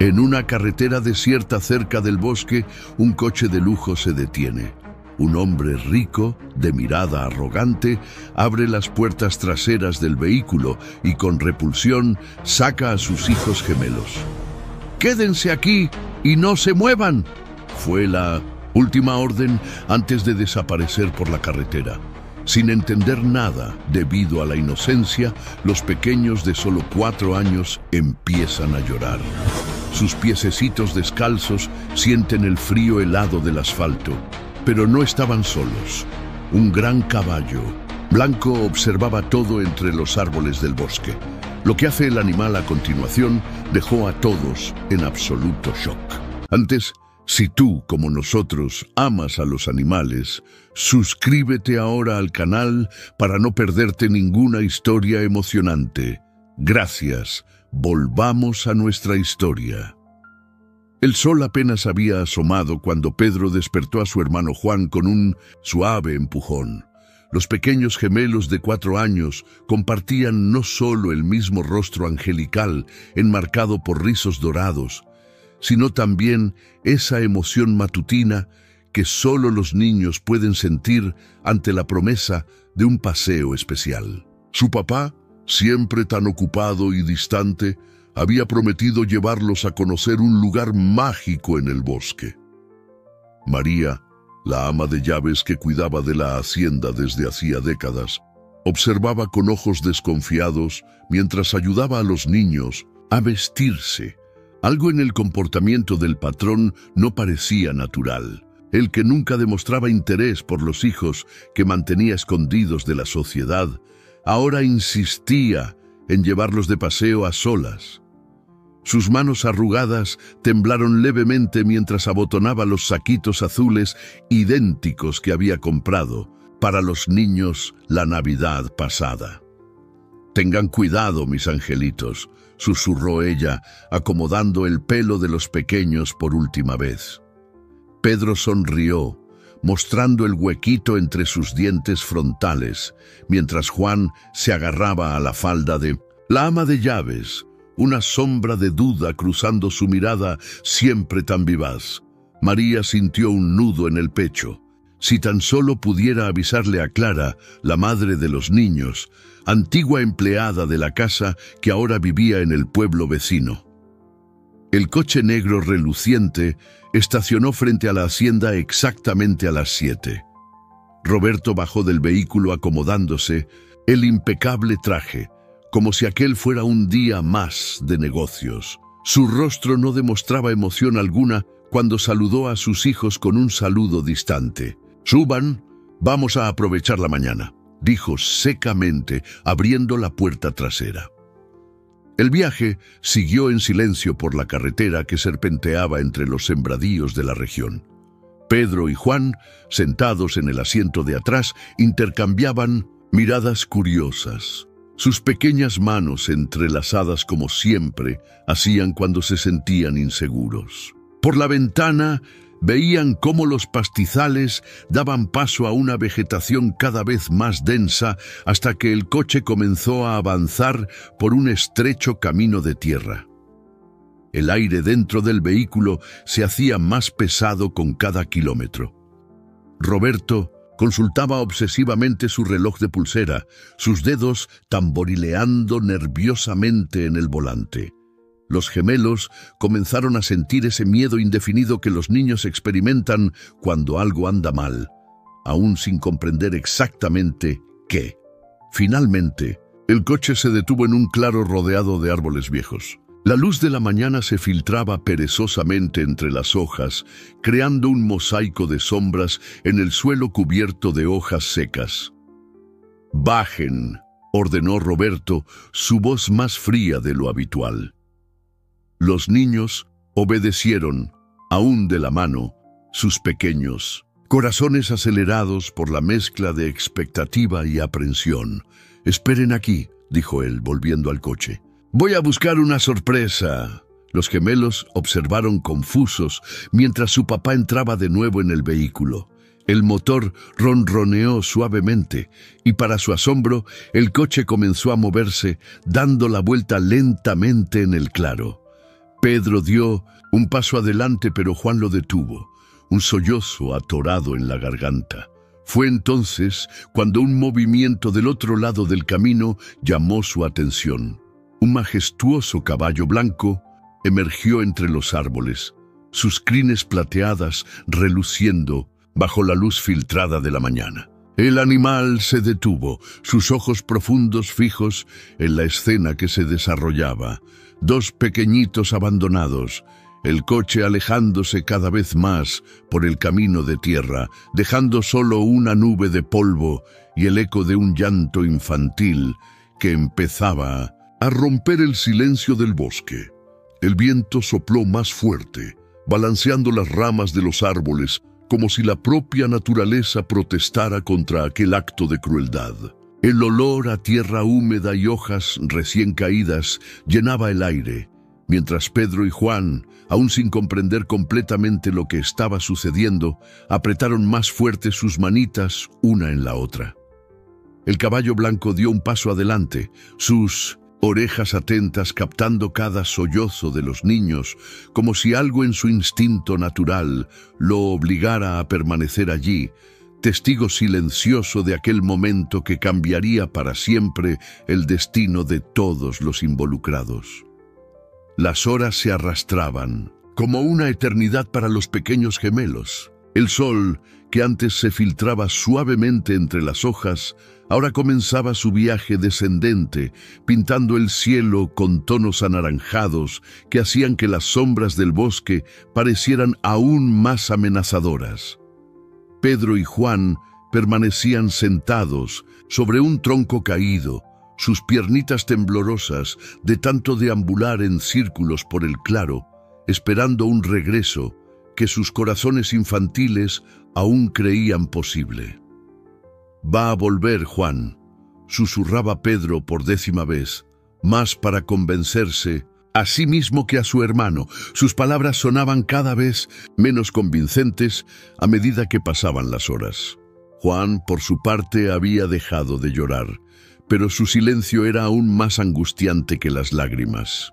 En una carretera desierta cerca del bosque, un coche de lujo se detiene. Un hombre rico, de mirada arrogante, abre las puertas traseras del vehículo y con repulsión saca a sus hijos gemelos. «¡Quédense aquí y no se muevan!», fue la última orden antes de desaparecer por la carretera. Sin entender nada, debido a la inocencia, los pequeños de solo 4 años empiezan a llorar. Sus piececitos descalzos sienten el frío helado del asfalto, pero no estaban solos. Un gran caballo blanco observaba todo entre los árboles del bosque. Lo que hace el animal a continuación dejó a todos en absoluto shock. Antes, si tú, como nosotros, amas a los animales, suscríbete ahora al canal para no perderte ninguna historia emocionante. Gracias. Volvamos a nuestra historia. El sol apenas había asomado cuando Pedro despertó a su hermano Juan con un suave empujón. Los pequeños gemelos de 4 años compartían no solo el mismo rostro angelical enmarcado por rizos dorados, sino también esa emoción matutina que solo los niños pueden sentir ante la promesa de un paseo especial. Su papá, siempre tan ocupado y distante, había prometido llevarlos a conocer un lugar mágico en el bosque. María, la ama de llaves que cuidaba de la hacienda desde hacía décadas, observaba con ojos desconfiados mientras ayudaba a los niños a vestirse. Algo en el comportamiento del patrón no parecía natural. El que nunca demostraba interés por los hijos que mantenía escondidos de la sociedad, ahora insistía en llevarlos de paseo a solas. Sus manos arrugadas temblaron levemente mientras abotonaba los saquitos azules idénticos que había comprado para los niños la Navidad pasada. «Tengan cuidado, mis angelitos», susurró ella, acomodando el pelo de los pequeños por última vez. Pedro sonrió, mostrando el huequito entre sus dientes frontales, mientras Juan se agarraba a la falda de la ama de llaves, una sombra de duda cruzando su mirada siempre tan vivaz. María sintió un nudo en el pecho. Si tan solo pudiera avisarle a Clara, la madre de los niños, antigua empleada de la casa que ahora vivía en el pueblo vecino. El coche negro reluciente estacionó frente a la hacienda exactamente a las 7. Roberto bajó del vehículo acomodándose el impecable traje, como si aquel fuera un día más de negocios. Su rostro no demostraba emoción alguna cuando saludó a sus hijos con un saludo distante. «Suban, vamos a aprovechar la mañana», dijo secamente, abriendo la puerta trasera. El viaje siguió en silencio por la carretera que serpenteaba entre los sembradíos de la región. Pedro y Juan, sentados en el asiento de atrás, intercambiaban miradas curiosas. Sus pequeñas manos, entrelazadas como siempre, hacían cuando se sentían inseguros. Por la ventana veían cómo los pastizales daban paso a una vegetación cada vez más densa hasta que el coche comenzó a avanzar por un estrecho camino de tierra. El aire dentro del vehículo se hacía más pesado con cada kilómetro. Roberto consultaba obsesivamente su reloj de pulsera, sus dedos tamborileando nerviosamente en el volante. Los gemelos comenzaron a sentir ese miedo indefinido que los niños experimentan cuando algo anda mal, aún sin comprender exactamente qué. Finalmente, el coche se detuvo en un claro rodeado de árboles viejos. La luz de la mañana se filtraba perezosamente entre las hojas, creando un mosaico de sombras en el suelo cubierto de hojas secas. «Bajen», ordenó Roberto, su voz más fría de lo habitual. Los niños obedecieron, aún de la mano, sus pequeños corazones acelerados por la mezcla de expectativa y aprensión. «Esperen aquí», dijo él, volviendo al coche. «Voy a buscar una sorpresa». Los gemelos observaron confusos mientras su papá entraba de nuevo en el vehículo. El motor ronroneó suavemente y, para su asombro, el coche comenzó a moverse, dando la vuelta lentamente en el claro. Pedro dio un paso adelante, pero Juan lo detuvo, un sollozo atorado en la garganta. Fue entonces cuando un movimiento del otro lado del camino llamó su atención. Un majestuoso caballo blanco emergió entre los árboles, sus crines plateadas reluciendo bajo la luz filtrada de la mañana. El animal se detuvo, sus ojos profundos fijos en la escena que se desarrollaba. Dos pequeñitos abandonados, el coche alejándose cada vez más por el camino de tierra, dejando solo una nube de polvo y el eco de un llanto infantil que empezaba a romper el silencio del bosque. El viento sopló más fuerte, balanceando las ramas de los árboles, como si la propia naturaleza protestara contra aquel acto de crueldad. El olor a tierra húmeda y hojas recién caídas llenaba el aire, mientras Pedro y Juan, aún sin comprender completamente lo que estaba sucediendo, apretaron más fuerte sus manitas una en la otra. El caballo blanco dio un paso adelante, sus orejas atentas captando cada sollozo de los niños, como si algo en su instinto natural lo obligara a permanecer allí, testigo silencioso de aquel momento que cambiaría para siempre el destino de todos los involucrados. Las horas se arrastraban, como una eternidad para los pequeños gemelos. El sol, que antes se filtraba suavemente entre las hojas, ahora comenzaba su viaje descendente, pintando el cielo con tonos anaranjados que hacían que las sombras del bosque parecieran aún más amenazadoras. Pedro y Juan permanecían sentados sobre un tronco caído, sus piernitas temblorosas de tanto deambular en círculos por el claro, esperando un regreso que sus corazones infantiles aún creían posible. «Va a volver, Juan», susurraba Pedro por 10ª vez, más para convencerse a sí mismo que a su hermano. Sus palabras sonaban cada vez menos convincentes a medida que pasaban las horas. Juan, por su parte, había dejado de llorar, pero su silencio era aún más angustiante que las lágrimas.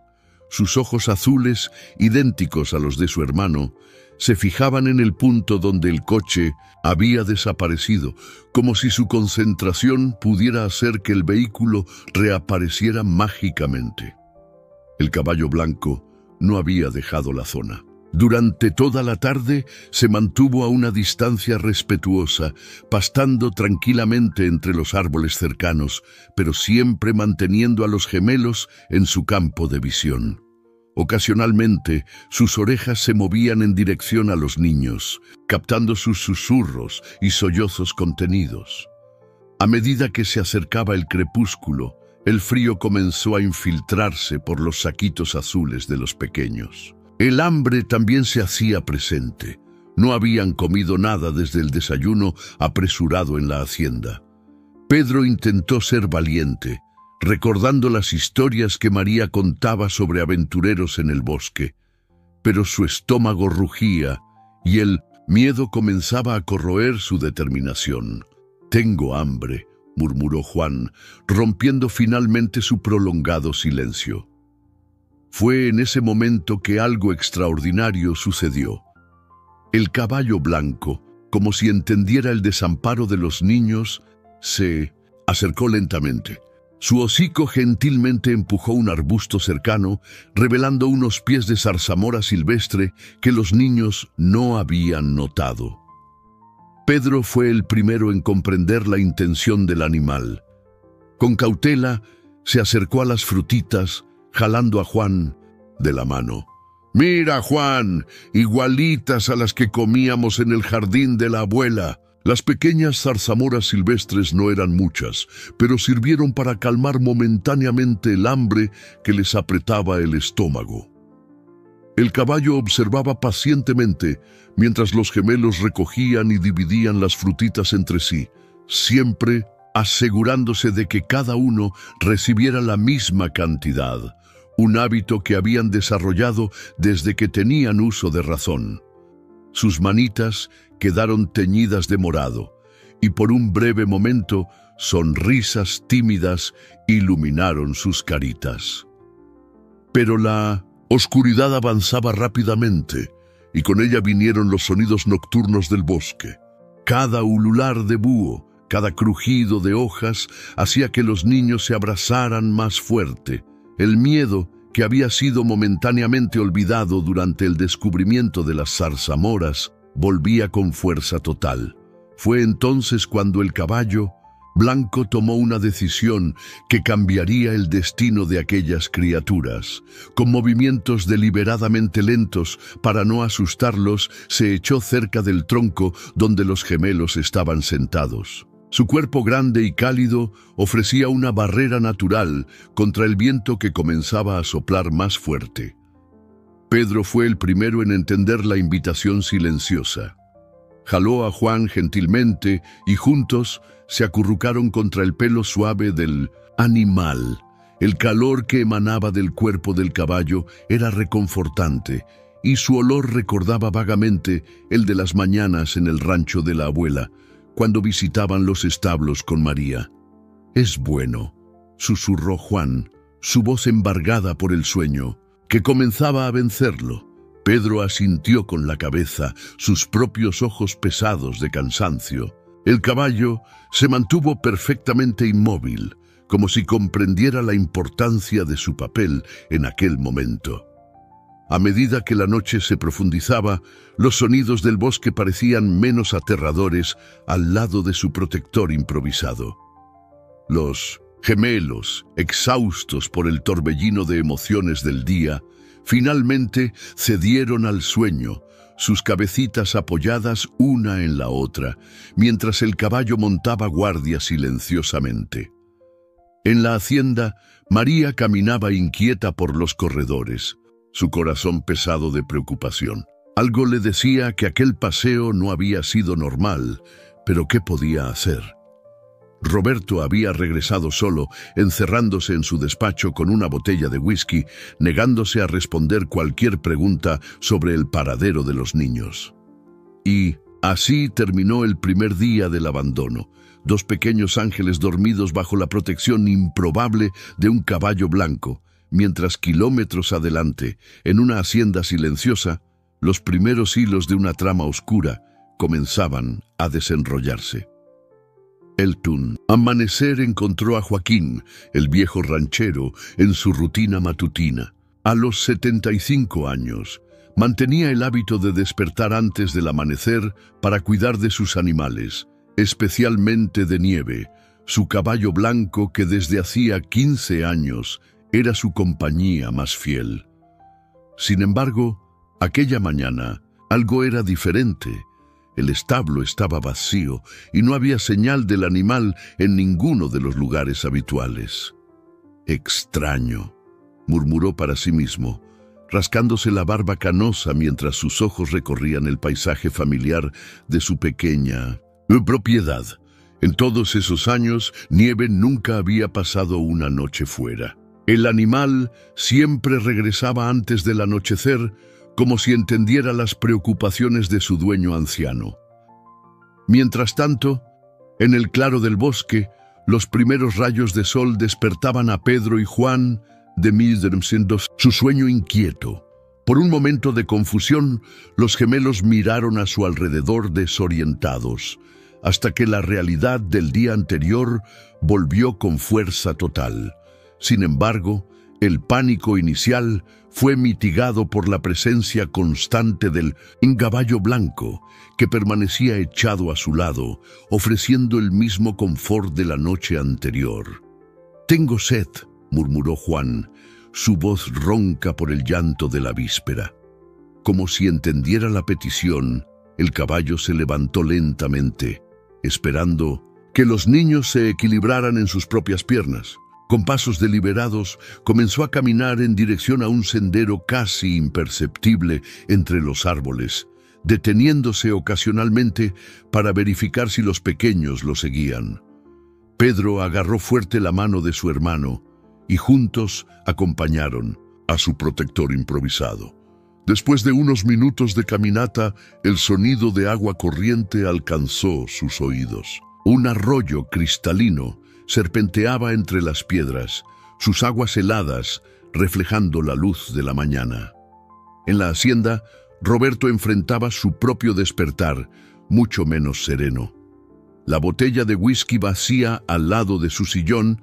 Sus ojos azules, idénticos a los de su hermano, se fijaban en el punto donde el coche había desaparecido, como si su concentración pudiera hacer que el vehículo reapareciera mágicamente. El caballo blanco no había dejado la zona. Durante toda la tarde se mantuvo a una distancia respetuosa, pastando tranquilamente entre los árboles cercanos, pero siempre manteniendo a los gemelos en su campo de visión. Ocasionalmente, sus orejas se movían en dirección a los niños, captando sus susurros y sollozos contenidos. A medida que se acercaba el crepúsculo, el frío comenzó a infiltrarse por los saquitos azules de los pequeños. El hambre también se hacía presente. No habían comido nada desde el desayuno apresurado en la hacienda. Pedro intentó ser valiente, recordando las historias que María contaba sobre aventureros en el bosque, pero su estómago rugía y el miedo comenzaba a corroer su determinación. «Tengo hambre», murmuró Juan, rompiendo finalmente su prolongado silencio. Fue en ese momento que algo extraordinario sucedió. El caballo blanco, como si entendiera el desamparo de los niños, se acercó lentamente. Su hocico gentilmente empujó un arbusto cercano, revelando unos pies de zarzamora silvestre que los niños no habían notado. Pedro fue el primero en comprender la intención del animal. Con cautela, se acercó a las frutitas, jalando a Juan de la mano. «Mira, Juan, igualitas a las que comíamos en el jardín de la abuela». Las pequeñas zarzamoras silvestres no eran muchas, pero sirvieron para calmar momentáneamente el hambre que les apretaba el estómago. El caballo observaba pacientemente mientras los gemelos recogían y dividían las frutitas entre sí, siempre asegurándose de que cada uno recibiera la misma cantidad, un hábito que habían desarrollado desde que tenían uso de razón. Sus manitas quedaron teñidas de morado, y por un breve momento sonrisas tímidas iluminaron sus caritas. Pero la Oscuridad avanzaba rápidamente, y con ella vinieron los sonidos nocturnos del bosque. Cada ulular de búho, cada crujido de hojas, hacía que los niños se abrazaran más fuerte. El miedo, que había sido momentáneamente olvidado durante el descubrimiento de las zarzamoras, volvía con fuerza total. Fue entonces cuando el caballo blanco tomó una decisión que cambiaría el destino de aquellas criaturas. Con movimientos deliberadamente lentos para no asustarlos, se echó cerca del tronco donde los gemelos estaban sentados. Su cuerpo grande y cálido ofrecía una barrera natural contra el viento que comenzaba a soplar más fuerte. Pedro fue el primero en entender la invitación silenciosa. Jaló a Juan gentilmente y juntos se acurrucaron contra el pelo suave del animal. El calor que emanaba del cuerpo del caballo era reconfortante y su olor recordaba vagamente el de las mañanas en el rancho de la abuela, cuando visitaban los establos con María. «Es bueno», susurró Juan, su voz embargada por el sueño, que comenzaba a vencerlo. Pedro asintió con la cabeza, sus propios ojos pesados de cansancio. El caballo se mantuvo perfectamente inmóvil, como si comprendiera la importancia de su papel en aquel momento. A medida que la noche se profundizaba, los sonidos del bosque parecían menos aterradores al lado de su protector improvisado. Los gemelos, exhaustos por el torbellino de emociones del día, finalmente cedieron al sueño, sus cabecitas apoyadas una en la otra, mientras el caballo montaba guardia silenciosamente. En la hacienda, María caminaba inquieta por los corredores, su corazón pesado de preocupación. Algo le decía que aquel paseo no había sido normal, pero ¿qué podía hacer? Roberto había regresado solo, encerrándose en su despacho con una botella de whisky, negándose a responder cualquier pregunta sobre el paradero de los niños. Y así terminó el primer día del abandono. Dos pequeños ángeles dormidos bajo la protección improbable de un caballo blanco, mientras kilómetros adelante, en una hacienda silenciosa, los primeros hilos de una trama oscura comenzaban a desenrollarse. El amanecer encontró a Joaquín, el viejo ranchero, en su rutina matutina. A los 75 años, mantenía el hábito de despertar antes del amanecer para cuidar de sus animales, especialmente de Nieve, su caballo blanco que desde hacía 15 años era su compañía más fiel. Sin embargo, aquella mañana, algo era diferente. El establo estaba vacío y no había señal del animal en ninguno de los lugares habituales. «Extraño», murmuró para sí mismo, rascándose la barba canosa mientras sus ojos recorrían el paisaje familiar de su pequeña propiedad. En todos esos años, Nieve nunca había pasado una noche fuera. El animal siempre regresaba antes del anochecer, como si entendiera las preocupaciones de su dueño anciano. Mientras tanto, en el claro del bosque, los primeros rayos de sol despertaban a Pedro y Juan de su sueño inquieto. Por un momento de confusión, los gemelos miraron a su alrededor desorientados, hasta que la realidad del día anterior volvió con fuerza total. Sin embargo, el pánico inicial fue mitigado por la presencia constante del caballo blanco, que permanecía echado a su lado, ofreciendo el mismo confort de la noche anterior. «Tengo sed», murmuró Juan, su voz ronca por el llanto de la víspera. Como si entendiera la petición, el caballo se levantó lentamente, esperando que los niños se equilibraran en sus propias piernas. Con pasos deliberados, comenzó a caminar en dirección a un sendero casi imperceptible entre los árboles, deteniéndose ocasionalmente para verificar si los pequeños lo seguían. Pedro agarró fuerte la mano de su hermano y juntos acompañaron a su protector improvisado. Después de unos minutos de caminata, el sonido de agua corriente alcanzó sus oídos. Un arroyo cristalino serpenteaba entre las piedras, sus aguas heladas reflejando la luz de la mañana. En la hacienda, Roberto enfrentaba su propio despertar, mucho menos sereno. La botella de whisky vacía al lado de su sillón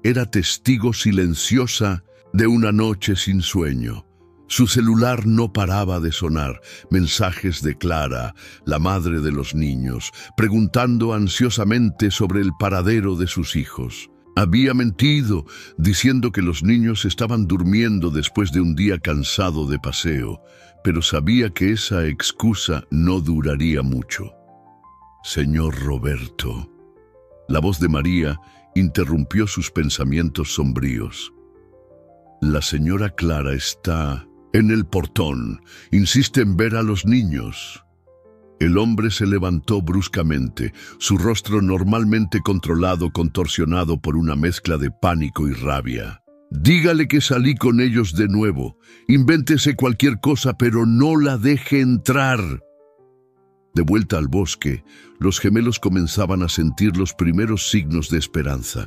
era testigo silenciosa de una noche sin sueño. Su celular no paraba de sonar, mensajes de Clara, la madre de los niños, preguntando ansiosamente sobre el paradero de sus hijos. Había mentido, diciendo que los niños estaban durmiendo después de un día cansado de paseo, pero sabía que esa excusa no duraría mucho. Señor Roberto. La voz de María interrumpió sus pensamientos sombríos. La señora Clara está en el portón. Insiste en ver a los niños. El hombre se levantó bruscamente, su rostro normalmente controlado, contorsionado por una mezcla de pánico y rabia. Dígale que salí con ellos de nuevo. Invéntese cualquier cosa, pero no la deje entrar. De vuelta al bosque, los gemelos comenzaban a sentir los primeros signos de esperanza.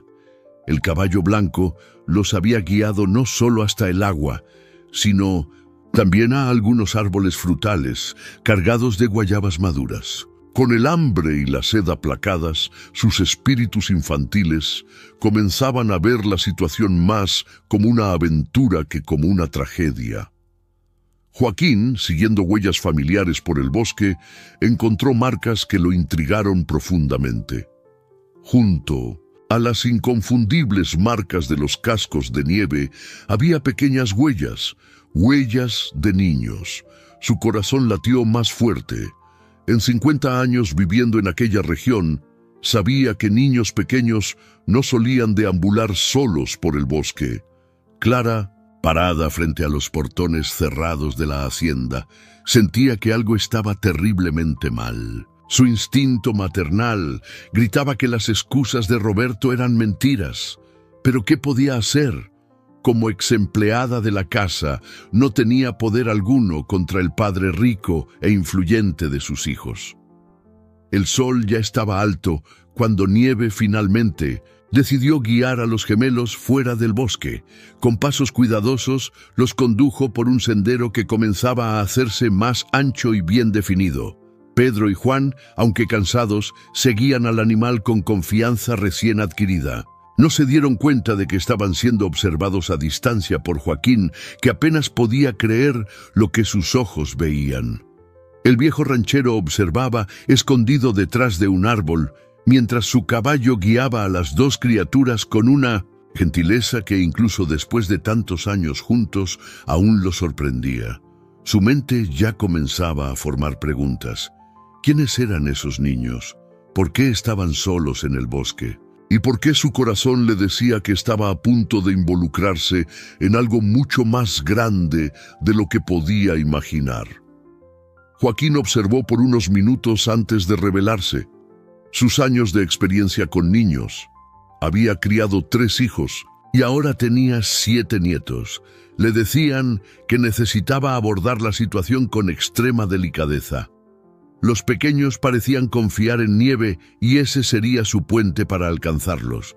El caballo blanco los había guiado no solo hasta el agua, sino también a algunos árboles frutales cargados de guayabas maduras. Con el hambre y la sed aplacadas, sus espíritus infantiles comenzaban a ver la situación más como una aventura que como una tragedia. Joaquín, siguiendo huellas familiares por el bosque, encontró marcas que lo intrigaron profundamente. Junto a las inconfundibles marcas de los cascos de nieve, había pequeñas huellas de niños. Su corazón latió más fuerte. En 50 años viviendo en aquella región, sabía que niños pequeños no solían deambular solos por el bosque. Clara, parada frente a los portones cerrados de la hacienda, sentía que algo estaba terriblemente mal. Su instinto maternal gritaba que las excusas de Roberto eran mentiras. ¿Pero qué podía hacer? Como exempleada de la casa, no tenía poder alguno contra el padre rico e influyente de sus hijos. El sol ya estaba alto cuando Nieve finalmente decidió guiar a los gemelos fuera del bosque. Con pasos cuidadosos, los condujo por un sendero que comenzaba a hacerse más ancho y bien definido. Pedro y Juan, aunque cansados, seguían al animal con confianza recién adquirida. No se dieron cuenta de que estaban siendo observados a distancia por Joaquín, que apenas podía creer lo que sus ojos veían. El viejo ranchero observaba, escondido detrás de un árbol, mientras su caballo guiaba a las dos criaturas con una gentileza que incluso después de tantos años juntos aún lo sorprendía. Su mente ya comenzaba a formar preguntas. ¿Quiénes eran esos niños? ¿Por qué estaban solos en el bosque? ¿Y por qué su corazón le decía que estaba a punto de involucrarse en algo mucho más grande de lo que podía imaginar? Joaquín observó por unos minutos antes de revelarse. Sus años de experiencia con niños. Había criado 3 hijos y ahora tenía 7 nietos. Le decían que necesitaba abordar la situación con extrema delicadeza. Los pequeños parecían confiar en Nieve y ese sería su puente para alcanzarlos.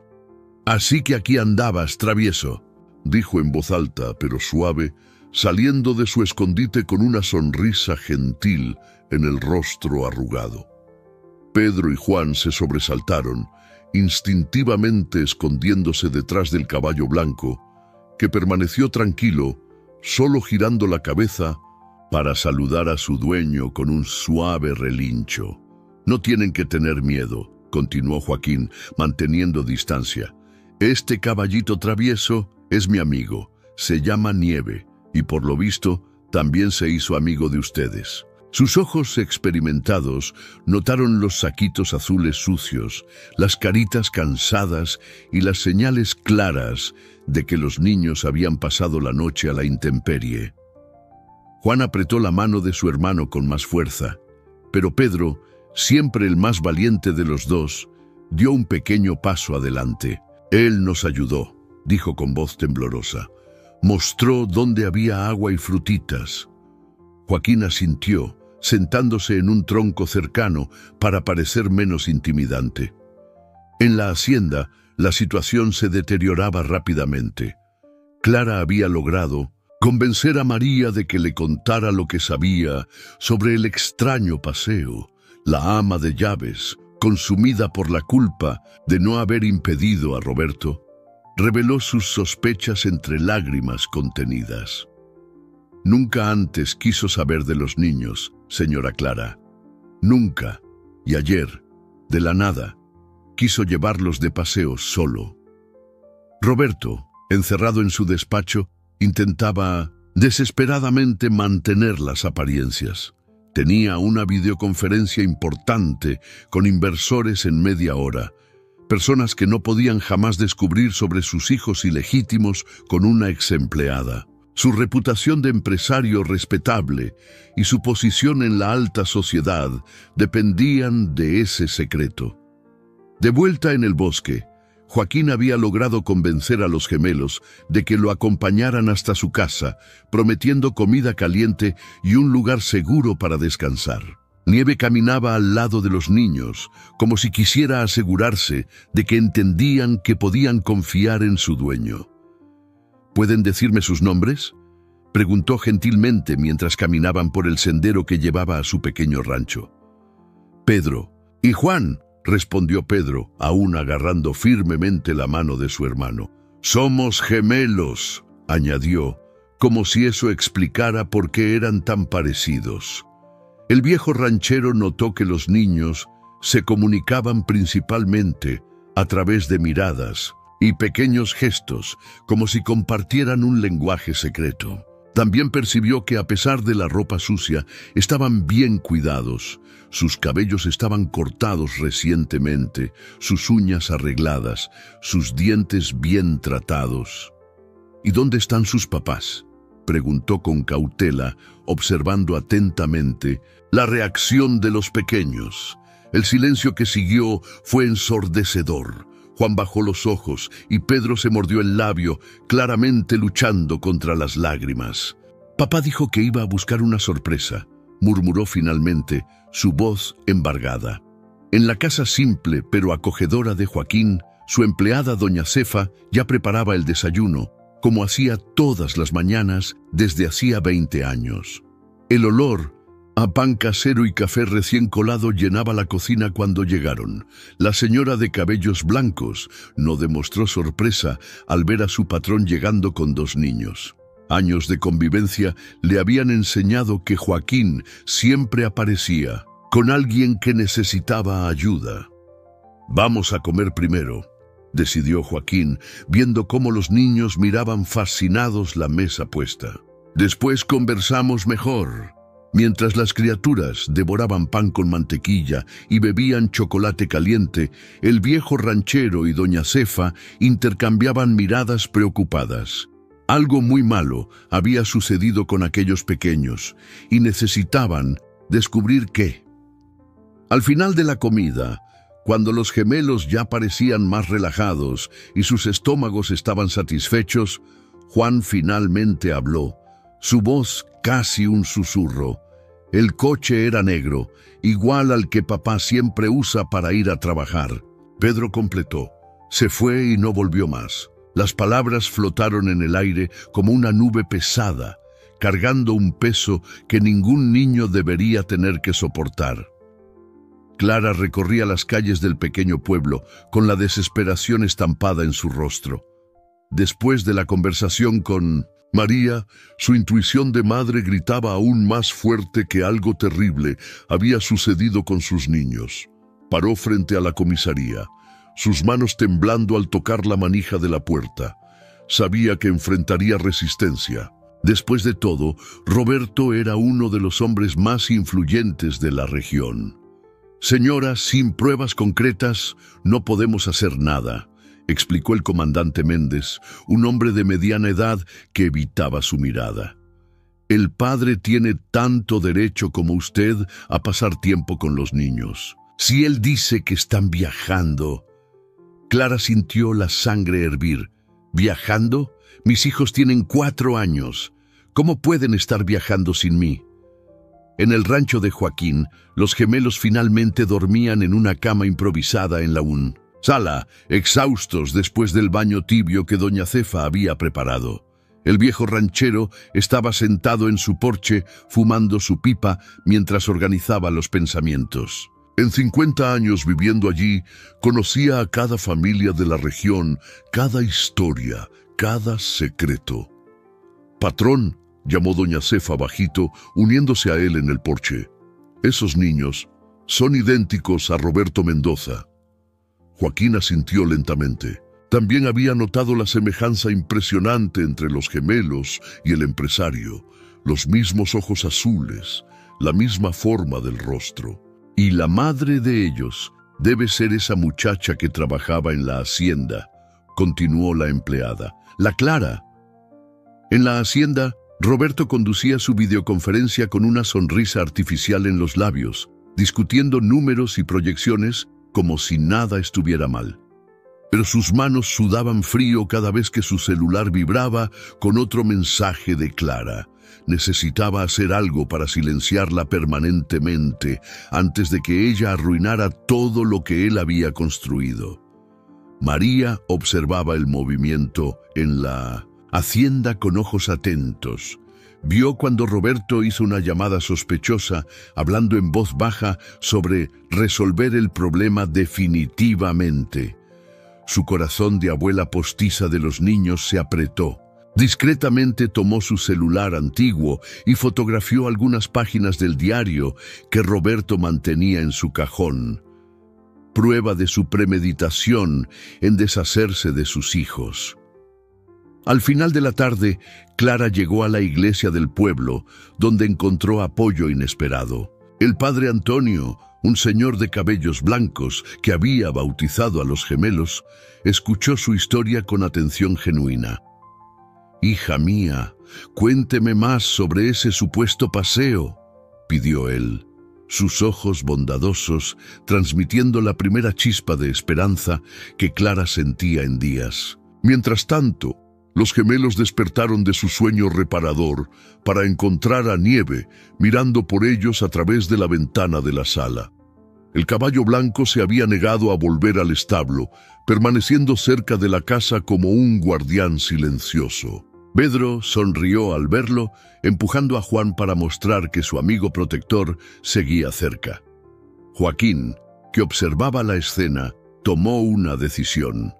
«Así que aquí andabas, travieso», dijo en voz alta pero suave, saliendo de su escondite con una sonrisa gentil en el rostro arrugado. Pedro y Juan se sobresaltaron, instintivamente escondiéndose detrás del caballo blanco, que permaneció tranquilo, solo girando la cabeza para saludar a su dueño con un suave relincho. «No tienen que tener miedo», continuó Joaquín, manteniendo distancia. «Este caballito travieso es mi amigo, se llama Nieve, y por lo visto también se hizo amigo de ustedes». Sus ojos experimentados notaron los saquitos azules sucios, las caritas cansadas y las señales claras de que los niños habían pasado la noche a la intemperie. Juan apretó la mano de su hermano con más fuerza, pero Pedro, siempre el más valiente de los dos, dio un pequeño paso adelante. «Él nos ayudó», dijo con voz temblorosa. «Mostró dónde había agua y frutitas». Joaquín asintió, sentándose en un tronco cercano para parecer menos intimidante. En la hacienda, la situación se deterioraba rápidamente. Clara había logrado convencer a María de que le contara lo que sabía sobre el extraño paseo. La ama de llaves, consumida por la culpa de no haber impedido a Roberto, reveló sus sospechas entre lágrimas contenidas. Nunca antes quiso saber de los niños, señora Clara. Nunca. Y ayer, de la nada, quiso llevarlos de paseo solo. Roberto, encerrado en su despacho, intentaba desesperadamente mantener las apariencias. Tenía una videoconferencia importante con inversores en media hora, personas que no podían jamás descubrir sobre sus hijos ilegítimos con una exempleada. Su reputación de empresario respetable y su posición en la alta sociedad dependían de ese secreto. De vuelta en el bosque, Joaquín había logrado convencer a los gemelos de que lo acompañaran hasta su casa, prometiendo comida caliente y un lugar seguro para descansar. Nieve caminaba al lado de los niños, como si quisiera asegurarse de que entendían que podían confiar en su dueño. ¿Pueden decirme sus nombres?, preguntó gentilmente mientras caminaban por el sendero que llevaba a su pequeño rancho. Pedro y Juan, respondió Pedro, aún agarrando firmemente la mano de su hermano. Somos gemelos, añadió, como si eso explicara por qué eran tan parecidos. El viejo ranchero notó que los niños se comunicaban principalmente a través de miradas y pequeños gestos, como si compartieran un lenguaje secreto. También percibió que a pesar de la ropa sucia, estaban bien cuidados. Sus cabellos estaban cortados recientemente, sus uñas arregladas, sus dientes bien tratados. ¿Y dónde están sus papás?, preguntó con cautela, observando atentamente la reacción de los pequeños. El silencio que siguió fue ensordecedor. Juan bajó los ojos y Pedro se mordió el labio, claramente luchando contra las lágrimas. Papá dijo que iba a buscar una sorpresa, murmuró finalmente, su voz embargada. En la casa simple pero acogedora de Joaquín, su empleada doña Cefa ya preparaba el desayuno, como hacía todas las mañanas desde hacía 20 años. El olor a pan casero y café recién colado llenaba la cocina cuando llegaron. La señora de cabellos blancos no demostró sorpresa al ver a su patrón llegando con 2 niños. Años de convivencia le habían enseñado que Joaquín siempre aparecía con alguien que necesitaba ayuda. Vamos a comer primero, decidió Joaquín, viendo cómo los niños miraban fascinados la mesa puesta. Después conversamos mejor. Mientras las criaturas devoraban pan con mantequilla y bebían chocolate caliente, el viejo ranchero y doña Cefa intercambiaban miradas preocupadas. Algo muy malo había sucedido con aquellos pequeños y necesitaban descubrir qué. Al final de la comida, cuando los gemelos ya parecían más relajados y sus estómagos estaban satisfechos, Juan finalmente habló, su voz casi un susurro. El coche era negro, igual al que papá siempre usa para ir a trabajar. Pedro completó. Se fue y no volvió más. Las palabras flotaron en el aire como una nube pesada, cargando un peso que ningún niño debería tener que soportar. Clara recorría las calles del pequeño pueblo con la desesperación estampada en su rostro. Después de la conversación con María, su intuición de madre gritaba aún más fuerte que algo terrible había sucedido con sus niños. Paró frente a la comisaría, sus manos temblando al tocar la manija de la puerta. Sabía que enfrentaría resistencia. Después de todo, Roberto era uno de los hombres más influyentes de la región. Señora, sin pruebas concretas, no podemos hacer nada, explicó el comandante Méndez, un hombre de mediana edad que evitaba su mirada. El padre tiene tanto derecho como usted a pasar tiempo con los niños. Si él dice que están viajando... Clara sintió la sangre hervir. ¿Viajando? Mis hijos tienen 4 años. ¿Cómo pueden estar viajando sin mí? En el rancho de Joaquín, los gemelos finalmente dormían en una cama improvisada en la sala, exhaustos después del baño tibio que doña Cefa había preparado. El viejo ranchero estaba sentado en su porche, fumando su pipa mientras organizaba los pensamientos. En 50 años viviendo allí, conocía a cada familia de la región, cada historia, cada secreto. «Patrón», llamó doña Cefa bajito, uniéndose a él en el porche. «Esos niños son idénticos a Roberto Mendoza». Joaquín asintió lentamente. También había notado la semejanza impresionante entre los gemelos y el empresario, los mismos ojos azules, la misma forma del rostro. «Y la madre de ellos debe ser esa muchacha que trabajaba en la hacienda», continuó la empleada, «la Clara». En la hacienda, Roberto conducía su videoconferencia con una sonrisa artificial en los labios, discutiendo números y proyecciones como si nada estuviera mal. Pero sus manos sudaban frío cada vez que su celular vibraba con otro mensaje de Clara. Necesitaba hacer algo para silenciarla permanentemente antes de que ella arruinara todo lo que él había construido. María observaba el movimiento en la hacienda con ojos atentos. Vio cuando Roberto hizo una llamada sospechosa, hablando en voz baja sobre resolver el problema definitivamente. Su corazón de abuela postiza de los niños se apretó. Discretamente tomó su celular antiguo y fotografió algunas páginas del diario que Roberto mantenía en su cajón. Prueba de su premeditación en deshacerse de sus hijos. Al final de la tarde, Clara llegó a la iglesia del pueblo, donde encontró apoyo inesperado. El padre Antonio, un señor de cabellos blancos que había bautizado a los gemelos, escuchó su historia con atención genuina. «Hija mía, cuénteme más sobre ese supuesto paseo», pidió él, sus ojos bondadosos transmitiendo la primera chispa de esperanza que Clara sentía en días. Mientras tanto, los gemelos despertaron de su sueño reparador para encontrar a Nieve mirando por ellos a través de la ventana de la sala. El caballo blanco se había negado a volver al establo, permaneciendo cerca de la casa como un guardián silencioso. Pedro sonrió al verlo, empujando a Juan para mostrar que su amigo protector seguía cerca. Joaquín, que observaba la escena, tomó una decisión.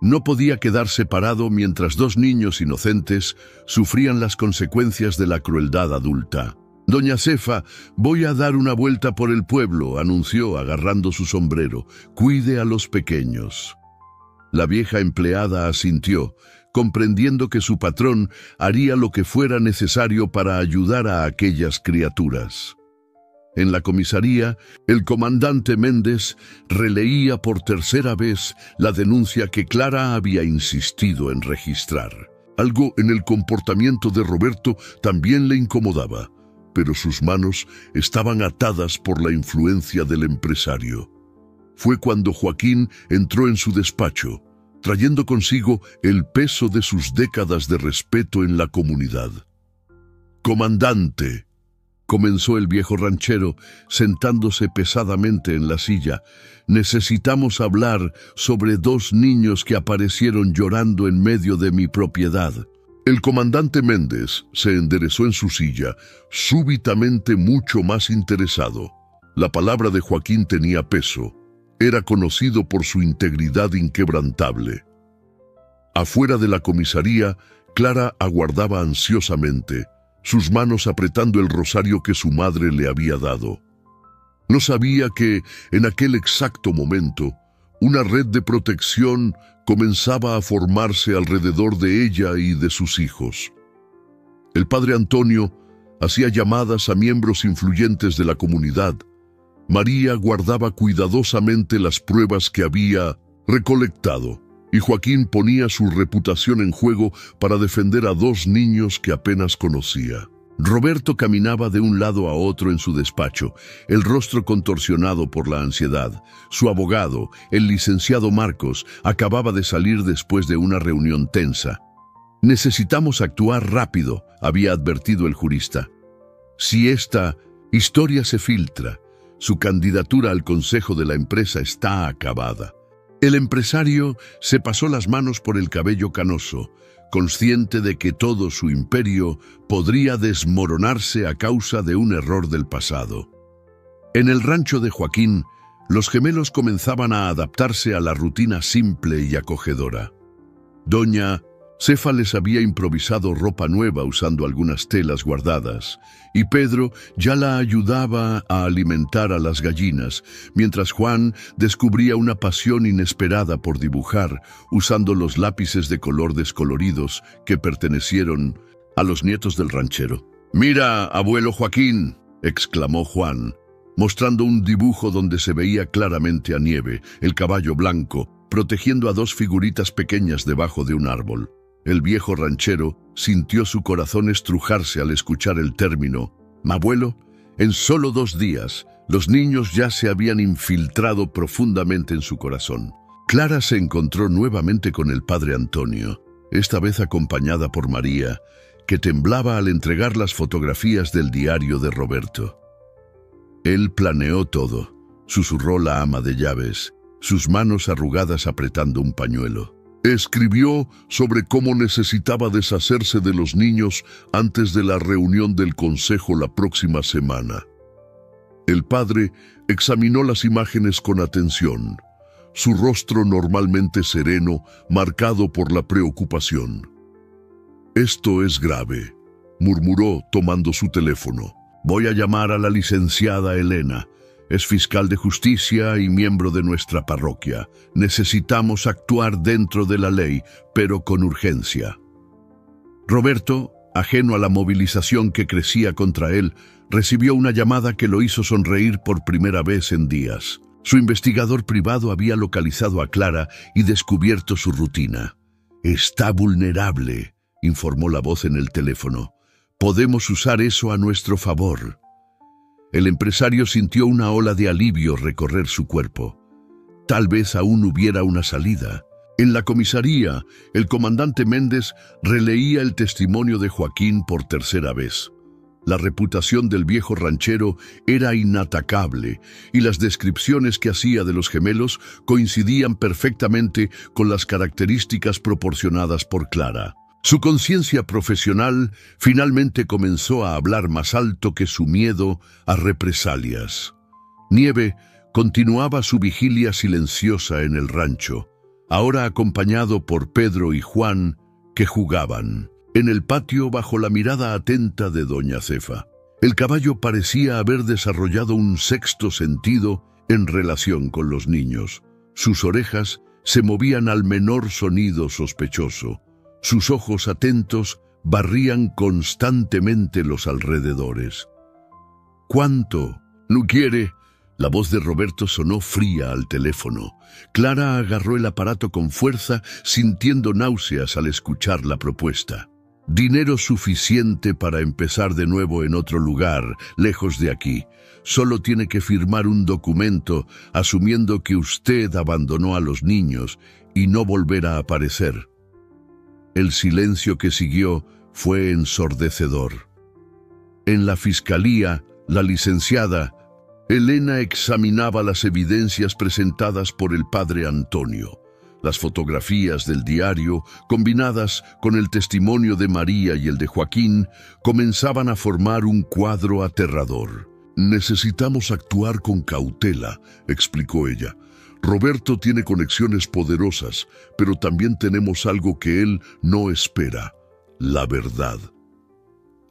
No podía quedarse parado mientras dos niños inocentes sufrían las consecuencias de la crueldad adulta. «Doña Cefa, voy a dar una vuelta por el pueblo», anunció agarrando su sombrero. «Cuide a los pequeños». La vieja empleada asintió, comprendiendo que su patrón haría lo que fuera necesario para ayudar a aquellas criaturas. En la comisaría, el comandante Méndez releía por tercera vez la denuncia que Clara había insistido en registrar. Algo en el comportamiento de Roberto también le incomodaba, pero sus manos estaban atadas por la influencia del empresario. Fue cuando Joaquín entró en su despacho, trayendo consigo el peso de sus décadas de respeto en la comunidad. «Comandante», comenzó el viejo ranchero, sentándose pesadamente en la silla, «necesitamos hablar sobre dos niños que aparecieron llorando en medio de mi propiedad». El comandante Méndez se enderezó en su silla, súbitamente mucho más interesado. La palabra de Joaquín tenía peso. Era conocido por su integridad inquebrantable. Afuera de la comisaría, Clara aguardaba ansiosamente, sus manos apretando el rosario que su madre le había dado. No sabía que, en aquel exacto momento, una red de protección comenzaba a formarse alrededor de ella y de sus hijos. El padre Antonio hacía llamadas a miembros influyentes de la comunidad. María guardaba cuidadosamente las pruebas que había recolectado, y Joaquín ponía su reputación en juego para defender a dos niños que apenas conocía. Roberto caminaba de un lado a otro en su despacho, el rostro contorsionado por la ansiedad. Su abogado, el licenciado Marcos, acababa de salir después de una reunión tensa. «Necesitamos actuar rápido», había advertido el jurista. «Si esta historia se filtra, su candidatura al consejo de la empresa está acabada». El empresario se pasó las manos por el cabello canoso, consciente de que todo su imperio podría desmoronarse a causa de un error del pasado. En el rancho de Joaquín, los gemelos comenzaban a adaptarse a la rutina simple y acogedora. Doña Cefa les había improvisado ropa nueva usando algunas telas guardadas, y Pedro ya la ayudaba a alimentar a las gallinas, mientras Juan descubría una pasión inesperada por dibujar, usando los lápices de color descoloridos que pertenecieron a los nietos del ranchero. «Mira, abuelo Joaquín», exclamó Juan, mostrando un dibujo donde se veía claramente a Nieve, el caballo blanco, protegiendo a dos figuritas pequeñas debajo de un árbol. El viejo ranchero sintió su corazón estrujarse al escuchar el término. «Abuelo, en solo 2 días, los niños ya se habían infiltrado profundamente en su corazón». Clara se encontró nuevamente con el padre Antonio, esta vez acompañada por María, que temblaba al entregar las fotografías del diario de Roberto. Él planeó todo, susurró la ama de llaves, sus manos arrugadas apretando un pañuelo. Escribió sobre cómo necesitaba deshacerse de los niños antes de la reunión del consejo la próxima semana. El padre examinó las imágenes con atención, su rostro normalmente sereno, marcado por la preocupación. «Esto es grave», murmuró tomando su teléfono. «Voy a llamar a la licenciada Elena. Es fiscal de justicia y miembro de nuestra parroquia. Necesitamos actuar dentro de la ley, pero con urgencia». Roberto, ajeno a la movilización que crecía contra él, recibió una llamada que lo hizo sonreír por primera vez en días. Su investigador privado había localizado a Clara y descubierto su rutina. «Está vulnerable», informó la voz en el teléfono. «Podemos usar eso a nuestro favor». El empresario sintió una ola de alivio recorrer su cuerpo. Tal vez aún hubiera una salida. En la comisaría, el comandante Méndez releía el testimonio de Joaquín por tercera vez. La reputación del viejo ranchero era inatacable y las descripciones que hacía de los gemelos coincidían perfectamente con las características proporcionadas por Clara. Su conciencia profesional finalmente comenzó a hablar más alto que su miedo a represalias. Nieve continuaba su vigilia silenciosa en el rancho, ahora acompañado por Pedro y Juan, que jugaban en el patio bajo la mirada atenta de doña Cefa. El caballo parecía haber desarrollado un sexto sentido en relación con los niños. Sus orejas se movían al menor sonido sospechoso. Sus ojos atentos barrían constantemente los alrededores. «¿Cuánto? ¿No quiere?» La voz de Roberto sonó fría al teléfono. Clara agarró el aparato con fuerza, sintiendo náuseas al escuchar la propuesta. «Dinero suficiente para empezar de nuevo en otro lugar, lejos de aquí. Solo tiene que firmar un documento asumiendo que usted abandonó a los niños y no volverá a aparecer». El silencio que siguió fue ensordecedor. En la fiscalía, la licenciada Elena examinaba las evidencias presentadas por el padre Antonio. Las fotografías del diario, combinadas con el testimonio de María y el de Joaquín, comenzaban a formar un cuadro aterrador. «Necesitamos actuar con cautela», explicó ella. «Roberto tiene conexiones poderosas, pero también tenemos algo que él no espera: la verdad».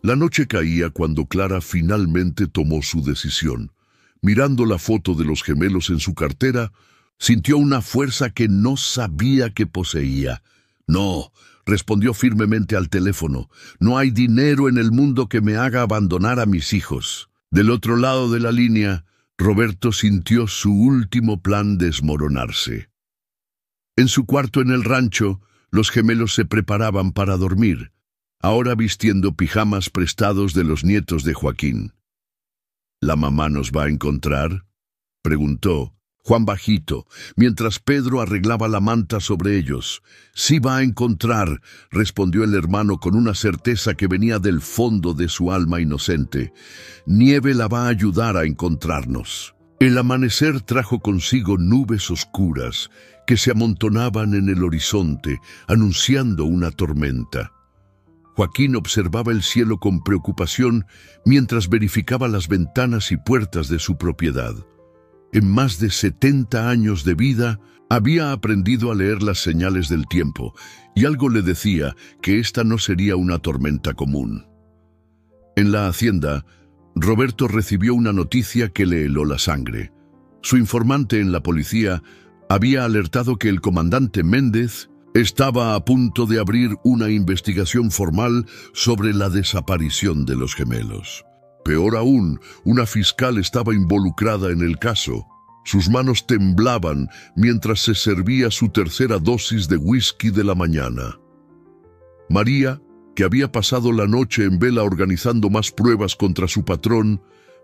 La noche caía cuando Clara finalmente tomó su decisión. Mirando la foto de los gemelos en su cartera, sintió una fuerza que no sabía que poseía. «No», respondió firmemente al teléfono, «no hay dinero en el mundo que me haga abandonar a mis hijos». Del otro lado de la línea, Roberto sintió su último plan desmoronarse. En su cuarto en el rancho, los gemelos se preparaban para dormir, ahora vistiendo pijamas prestados de los nietos de Joaquín. «¿La mamá nos va a encontrar?», preguntó Juan bajito, mientras Pedro arreglaba la manta sobre ellos. «Sí va a encontrar», respondió el hermano con una certeza que venía del fondo de su alma inocente. «Nieve la va a ayudar a encontrarnos». El amanecer trajo consigo nubes oscuras que se amontonaban en el horizonte, anunciando una tormenta. Joaquín observaba el cielo con preocupación mientras verificaba las ventanas y puertas de su propiedad. En más de 70 años de vida, había aprendido a leer las señales del tiempo, y algo le decía que esta no sería una tormenta común. En la hacienda, Roberto recibió una noticia que le heló la sangre. Su informante en la policía había alertado que el comandante Méndez estaba a punto de abrir una investigación formal sobre la desaparición de los gemelos. Peor aún, una fiscal estaba involucrada en el caso. Sus manos temblaban mientras se servía su tercera dosis de whisky de la mañana. María, que había pasado la noche en vela organizando más pruebas contra su patrón,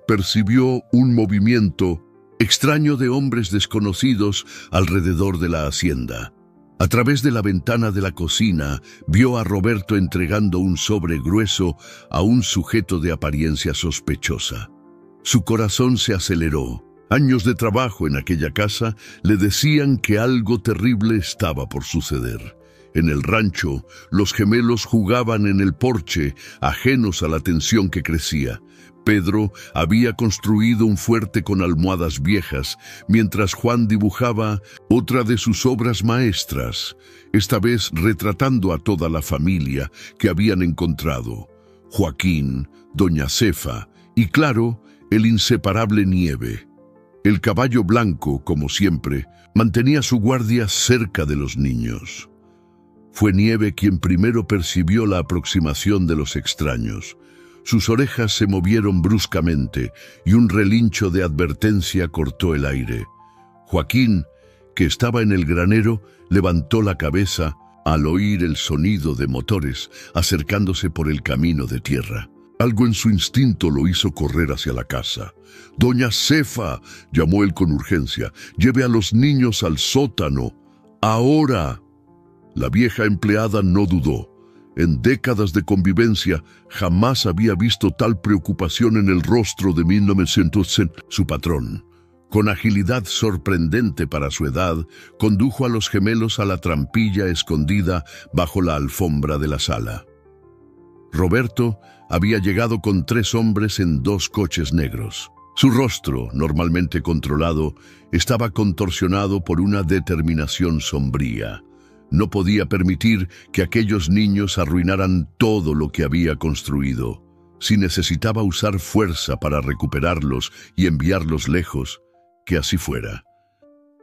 percibió un movimiento extraño de hombres desconocidos alrededor de la hacienda. A través de la ventana de la cocina, vio a Roberto entregando un sobre grueso a un sujeto de apariencia sospechosa. Su corazón se aceleró. Años de trabajo en aquella casa le decían que algo terrible estaba por suceder. En el rancho, los gemelos jugaban en el porche, ajenos a la tensión que crecía. Pedro había construido un fuerte con almohadas viejas, mientras Juan dibujaba otra de sus obras maestras, esta vez retratando a toda la familia que habían encontrado: Joaquín, doña Cefa y, claro, el inseparable Nieve. El caballo blanco, como siempre, mantenía su guardia cerca de los niños. Fue Nieve quien primero percibió la aproximación de los extraños. Sus orejas se movieron bruscamente y un relincho de advertencia cortó el aire. Joaquín, que estaba en el granero, levantó la cabeza al oír el sonido de motores acercándose por el camino de tierra. Algo en su instinto lo hizo correr hacia la casa. «¡Doña Cefa!», llamó él con urgencia. «¡Lleve a los niños al sótano! ¡Ahora!». La vieja empleada no dudó. En décadas de convivencia, jamás había visto tal preocupación en el rostro de 1900, su patrón. Con agilidad sorprendente para su edad, condujo a los gemelos a la trampilla escondida bajo la alfombra de la sala. Roberto había llegado con 3 hombres en 2 coches negros. Su rostro, normalmente controlado, estaba contorsionado por una determinación sombría. No podía permitir que aquellos niños arruinaran todo lo que había construido. Si necesitaba usar fuerza para recuperarlos y enviarlos lejos, que así fuera.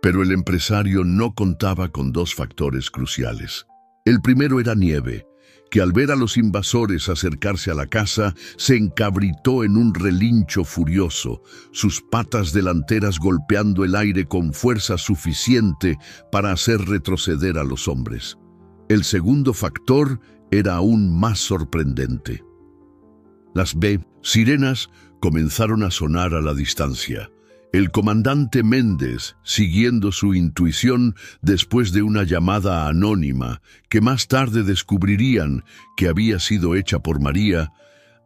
Pero el empresario no contaba con 2 factores cruciales. El primero era Nieve, que al ver a los invasores acercarse a la casa, se encabritó en un relincho furioso, sus patas delanteras golpeando el aire con fuerza suficiente para hacer retroceder a los hombres. El segundo factor era aún más sorprendente. Las sirenas comenzaron a sonar a la distancia. El comandante Méndez, siguiendo su intuición después de una llamada anónima que más tarde descubrirían que había sido hecha por María,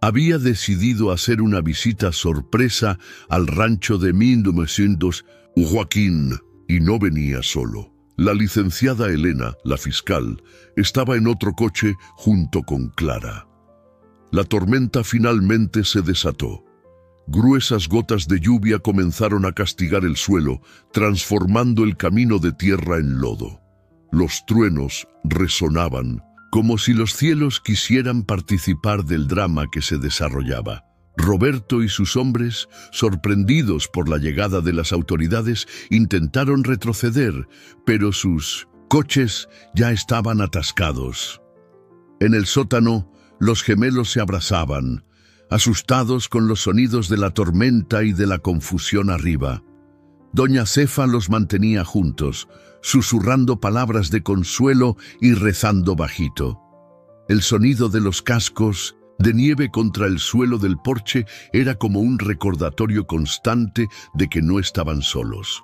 había decidido hacer una visita sorpresa al rancho de 1900 Joaquín, y no venía solo. La licenciada Elena, la fiscal, estaba en otro coche junto con Clara. La tormenta finalmente se desató. Gruesas gotas de lluvia comenzaron a castigar el suelo, transformando el camino de tierra en lodo. Los truenos resonaban, como si los cielos quisieran participar del drama que se desarrollaba. Roberto y sus hombres, sorprendidos por la llegada de las autoridades, intentaron retroceder, pero sus coches ya estaban atascados. En el sótano, los gemelos se abrazaban, asustados con los sonidos de la tormenta y de la confusión arriba. Doña Cefa los mantenía juntos, susurrando palabras de consuelo y rezando bajito. El sonido de los cascos de Nieve contra el suelo del porche era como un recordatorio constante de que no estaban solos.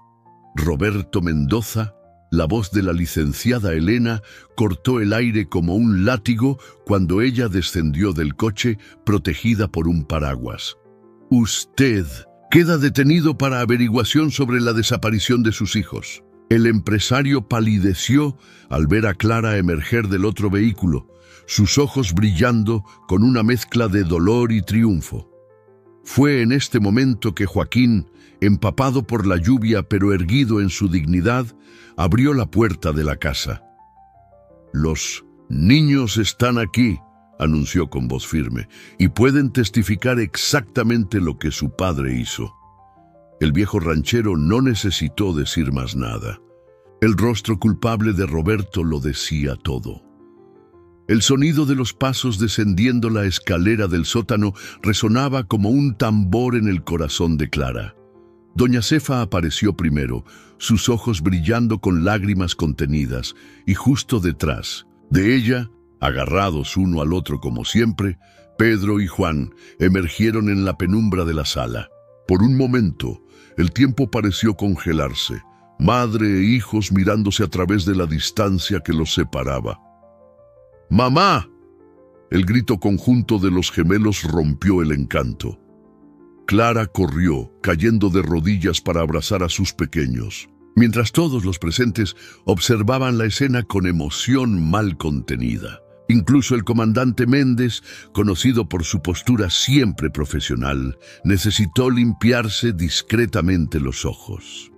Roberto Mendoza, la voz de la licenciada Elena, cortó el aire como un látigo cuando ella descendió del coche, protegida por un paraguas. «Usted», queda detenido para averiguación sobre la desaparición de sus hijos. El empresario palideció al ver a Clara emerger del otro vehículo, sus ojos brillando con una mezcla de dolor y triunfo. Fue en este momento que Joaquín, empapado por la lluvia pero erguido en su dignidad, abrió la puerta de la casa. «Los niños están aquí», anunció con voz firme, «y pueden testificar exactamente lo que su padre hizo». El viejo ranchero no necesitó decir más nada. El rostro culpable de Roberto lo decía todo. El sonido de los pasos descendiendo la escalera del sótano resonaba como un tambor en el corazón de Clara. Doña Cefa apareció primero, sus ojos brillando con lágrimas contenidas, y justo detrás de ella, agarrados uno al otro como siempre, Pedro y Juan emergieron en la penumbra de la sala. Por un momento, el tiempo pareció congelarse, madre e hijos mirándose a través de la distancia que los separaba. ¡Mamá! El grito conjunto de los gemelos rompió el encanto. Clara corrió, cayendo de rodillas para abrazar a sus pequeños, mientras todos los presentes observaban la escena con emoción mal contenida. Incluso el comandante Méndez, conocido por su postura siempre profesional, necesitó limpiarse discretamente los ojos.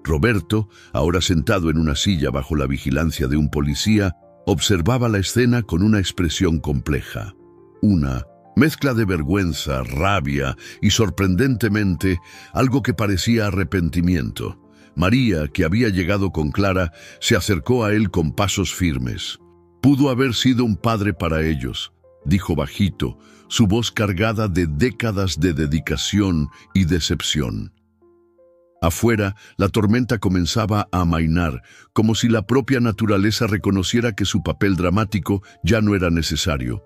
Roberto, ahora sentado en una silla bajo la vigilancia de un policía, observaba la escena con una expresión compleja. Una mezcla de vergüenza, rabia y, sorprendentemente, algo que parecía arrepentimiento. María, que había llegado con Clara, se acercó a él con pasos firmes. «Pudo haber sido un padre para ellos», dijo bajito, su voz cargada de décadas de dedicación y decepción. Afuera, la tormenta comenzaba a amainar, como si la propia naturaleza reconociera que su papel dramático ya no era necesario.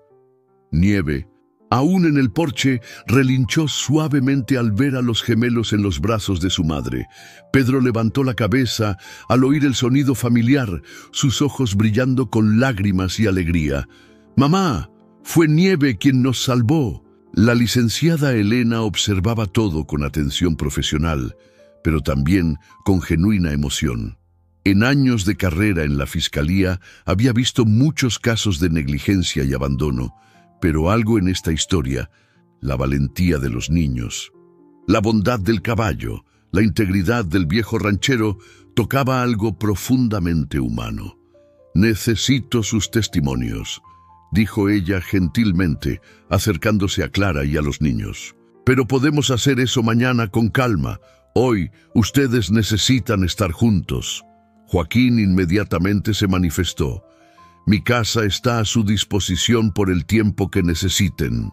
Nieve, aún en el porche, relinchó suavemente al ver a los gemelos en los brazos de su madre. Pedro levantó la cabeza al oír el sonido familiar, sus ojos brillando con lágrimas y alegría. «Mamá, fue Nieve quien nos salvó». La licenciada Elena observaba todo con atención profesional, pero también con genuina emoción. En años de carrera en la fiscalía había visto muchos casos de negligencia y abandono, pero algo en esta historia, la valentía de los niños, la bondad del caballo, la integridad del viejo ranchero, tocaba algo profundamente humano. «Necesito sus testimonios», dijo ella gentilmente, acercándose a Clara y a los niños. «Pero podemos hacer eso mañana con calma. Hoy ustedes necesitan estar juntos». Joaquín inmediatamente se manifestó. «Mi casa está a su disposición por el tiempo que necesiten».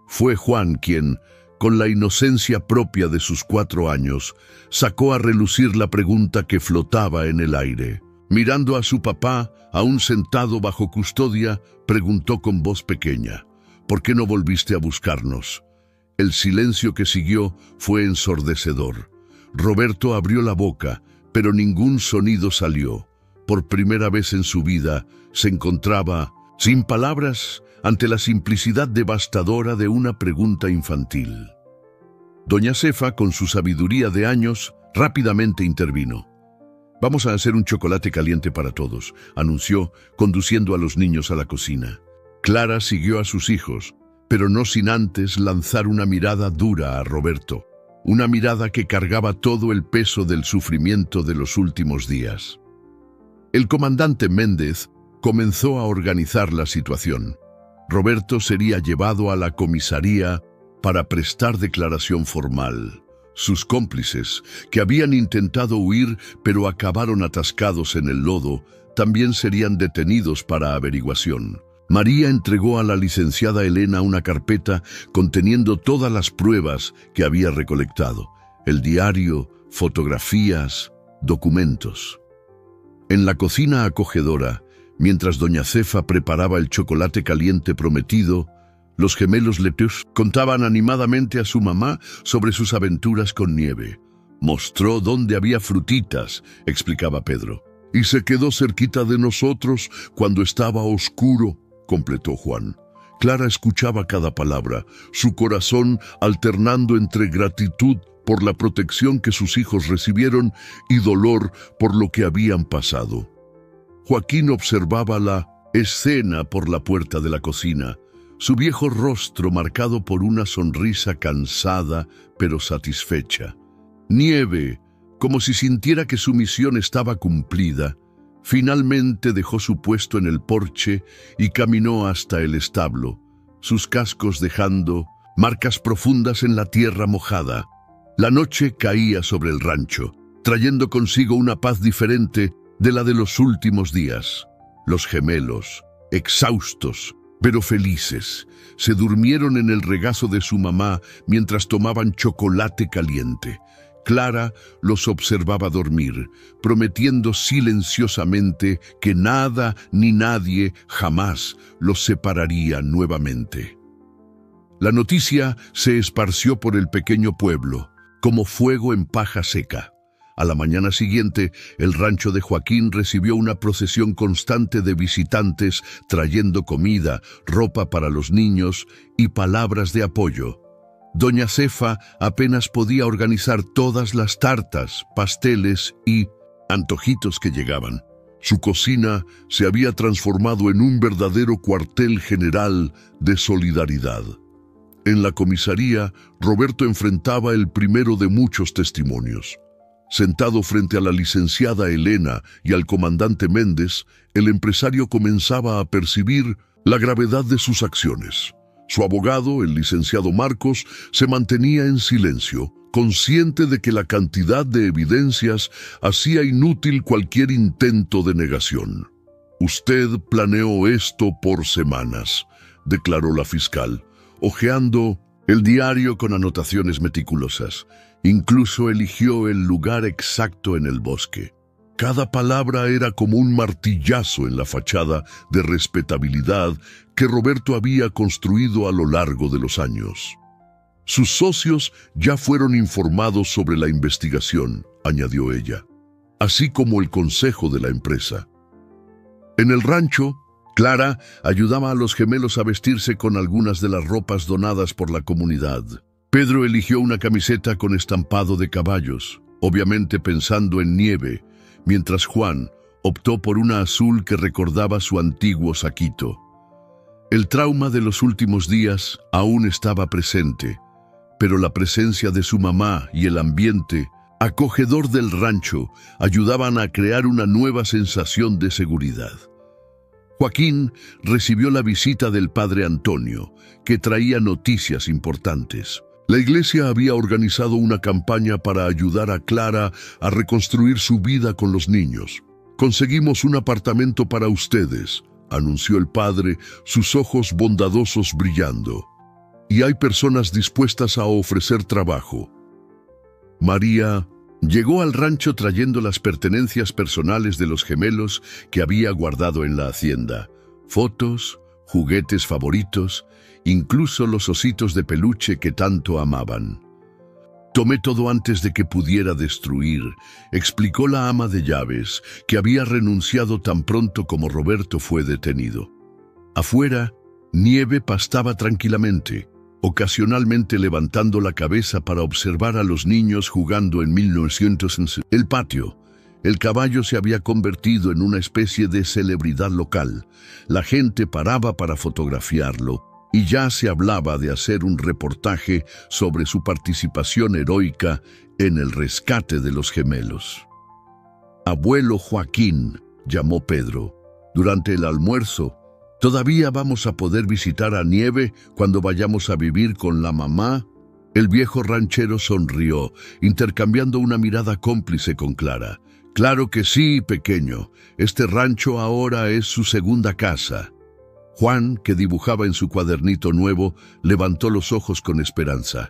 Fue Juan quien, con la inocencia propia de sus 4 años, sacó a relucir la pregunta que flotaba en el aire. Mirando a su papá, aún sentado bajo custodia, preguntó con voz pequeña: «¿Por qué no volviste a buscarnos?». El silencio que siguió fue ensordecedor. Roberto abrió la boca, pero ningún sonido salió. Por primera vez en su vida, se encontraba, sin palabras, ante la simplicidad devastadora de una pregunta infantil. Doña Cefa, con su sabiduría de años, rápidamente intervino. «Vamos a hacer un chocolate caliente para todos», anunció, conduciendo a los niños a la cocina. Clara siguió a sus hijos, pero no sin antes lanzar una mirada dura a Roberto, una mirada que cargaba todo el peso del sufrimiento de los últimos días. El comandante Méndez comenzó a organizar la situación. Roberto sería llevado a la comisaría para prestar declaración formal. Sus cómplices, que habían intentado huir pero acabaron atascados en el lodo, también serían detenidos para averiguación. María entregó a la licenciada Elena una carpeta conteniendo todas las pruebas que había recolectado: el diario, fotografías, documentos. En la cocina acogedora, mientras doña Cefa preparaba el chocolate caliente prometido, los gemelos Lepeus contaban animadamente a su mamá sobre sus aventuras con Nieve. «Mostró dónde había frutitas», explicaba Pedro, «y se quedó cerquita de nosotros cuando estaba oscuro», completó Juan. Clara escuchaba cada palabra, su corazón alternando entre gratitud por la protección que sus hijos recibieron y dolor por lo que habían pasado. Joaquín observaba la escena por la puerta de la cocina, su viejo rostro marcado por una sonrisa cansada pero satisfecha. Nieve, como si sintiera que su misión estaba cumplida, finalmente dejó su puesto en el porche y caminó hasta el establo, sus cascos dejando marcas profundas en la tierra mojada. La noche caía sobre el rancho, trayendo consigo una paz diferente de la de los últimos días. Los gemelos, exhaustos pero felices, se durmieron en el regazo de su mamá mientras tomaban chocolate caliente. Clara los observaba dormir, prometiendo silenciosamente que nada ni nadie jamás los separaría nuevamente. La noticia se esparció por el pequeño pueblo, como fuego en paja seca. A la mañana siguiente, el rancho de Joaquín recibió una procesión constante de visitantes trayendo comida, ropa para los niños y palabras de apoyo. Doña Cefa apenas podía organizar todas las tartas, pasteles y antojitos que llegaban. Su cocina se había transformado en un verdadero cuartel general de solidaridad. En la comisaría, Roberto enfrentaba el primero de muchos testimonios. Sentado frente a la licenciada Elena y al comandante Méndez, el empresario comenzaba a percibir la gravedad de sus acciones. Su abogado, el licenciado Marcos, se mantenía en silencio, consciente de que la cantidad de evidencias hacía inútil cualquier intento de negación. «Usted planeó esto por semanas», declaró la fiscal, hojeando el diario con anotaciones meticulosas. Incluso eligió el lugar exacto en el bosque. Cada palabra era como un martillazo en la fachada de respetabilidad que Roberto había construido a lo largo de los años. Sus socios ya fueron informados sobre la investigación, añadió ella, así como el consejo de la empresa. En el rancho, Clara ayudaba a los gemelos a vestirse con algunas de las ropas donadas por la comunidad. Pedro eligió una camiseta con estampado de caballos, obviamente pensando en Nieve, mientras Juan optó por una azul que recordaba su antiguo saquito. El trauma de los últimos días aún estaba presente, pero la presencia de su mamá y el ambiente acogedor del rancho ayudaban a crear una nueva sensación de seguridad. Joaquín recibió la visita del padre Antonio, que traía noticias importantes. La iglesia había organizado una campaña para ayudar a Clara a reconstruir su vida con los niños. «Conseguimos un apartamento para ustedes», anunció el padre, sus ojos bondadosos brillando. «Y hay personas dispuestas a ofrecer trabajo». María llegó al rancho trayendo las pertenencias personales de los gemelos que había guardado en la hacienda. Fotos, juguetes favoritos, incluso los ositos de peluche que tanto amaban. «Tomé todo antes de que pudiera destruir», explicó la ama de llaves, que había renunciado tan pronto como Roberto fue detenido. Afuera, Nieve pastaba tranquilamente, ocasionalmente levantando la cabeza para observar a los niños jugando en 1911. El patio. El caballo se había convertido en una especie de celebridad local. La gente paraba para fotografiarlo, y ya se hablaba de hacer un reportaje sobre su participación heroica en el rescate de los gemelos. «Abuelo Joaquín», llamó Pedro, durante el almuerzo, «¿todavía vamos a poder visitar a Nieve cuando vayamos a vivir con la mamá?» El viejo ranchero sonrió, intercambiando una mirada cómplice con Clara. «Claro que sí, pequeño. Este rancho ahora es su segunda casa». Juan, que dibujaba en su cuadernito nuevo, levantó los ojos con esperanza.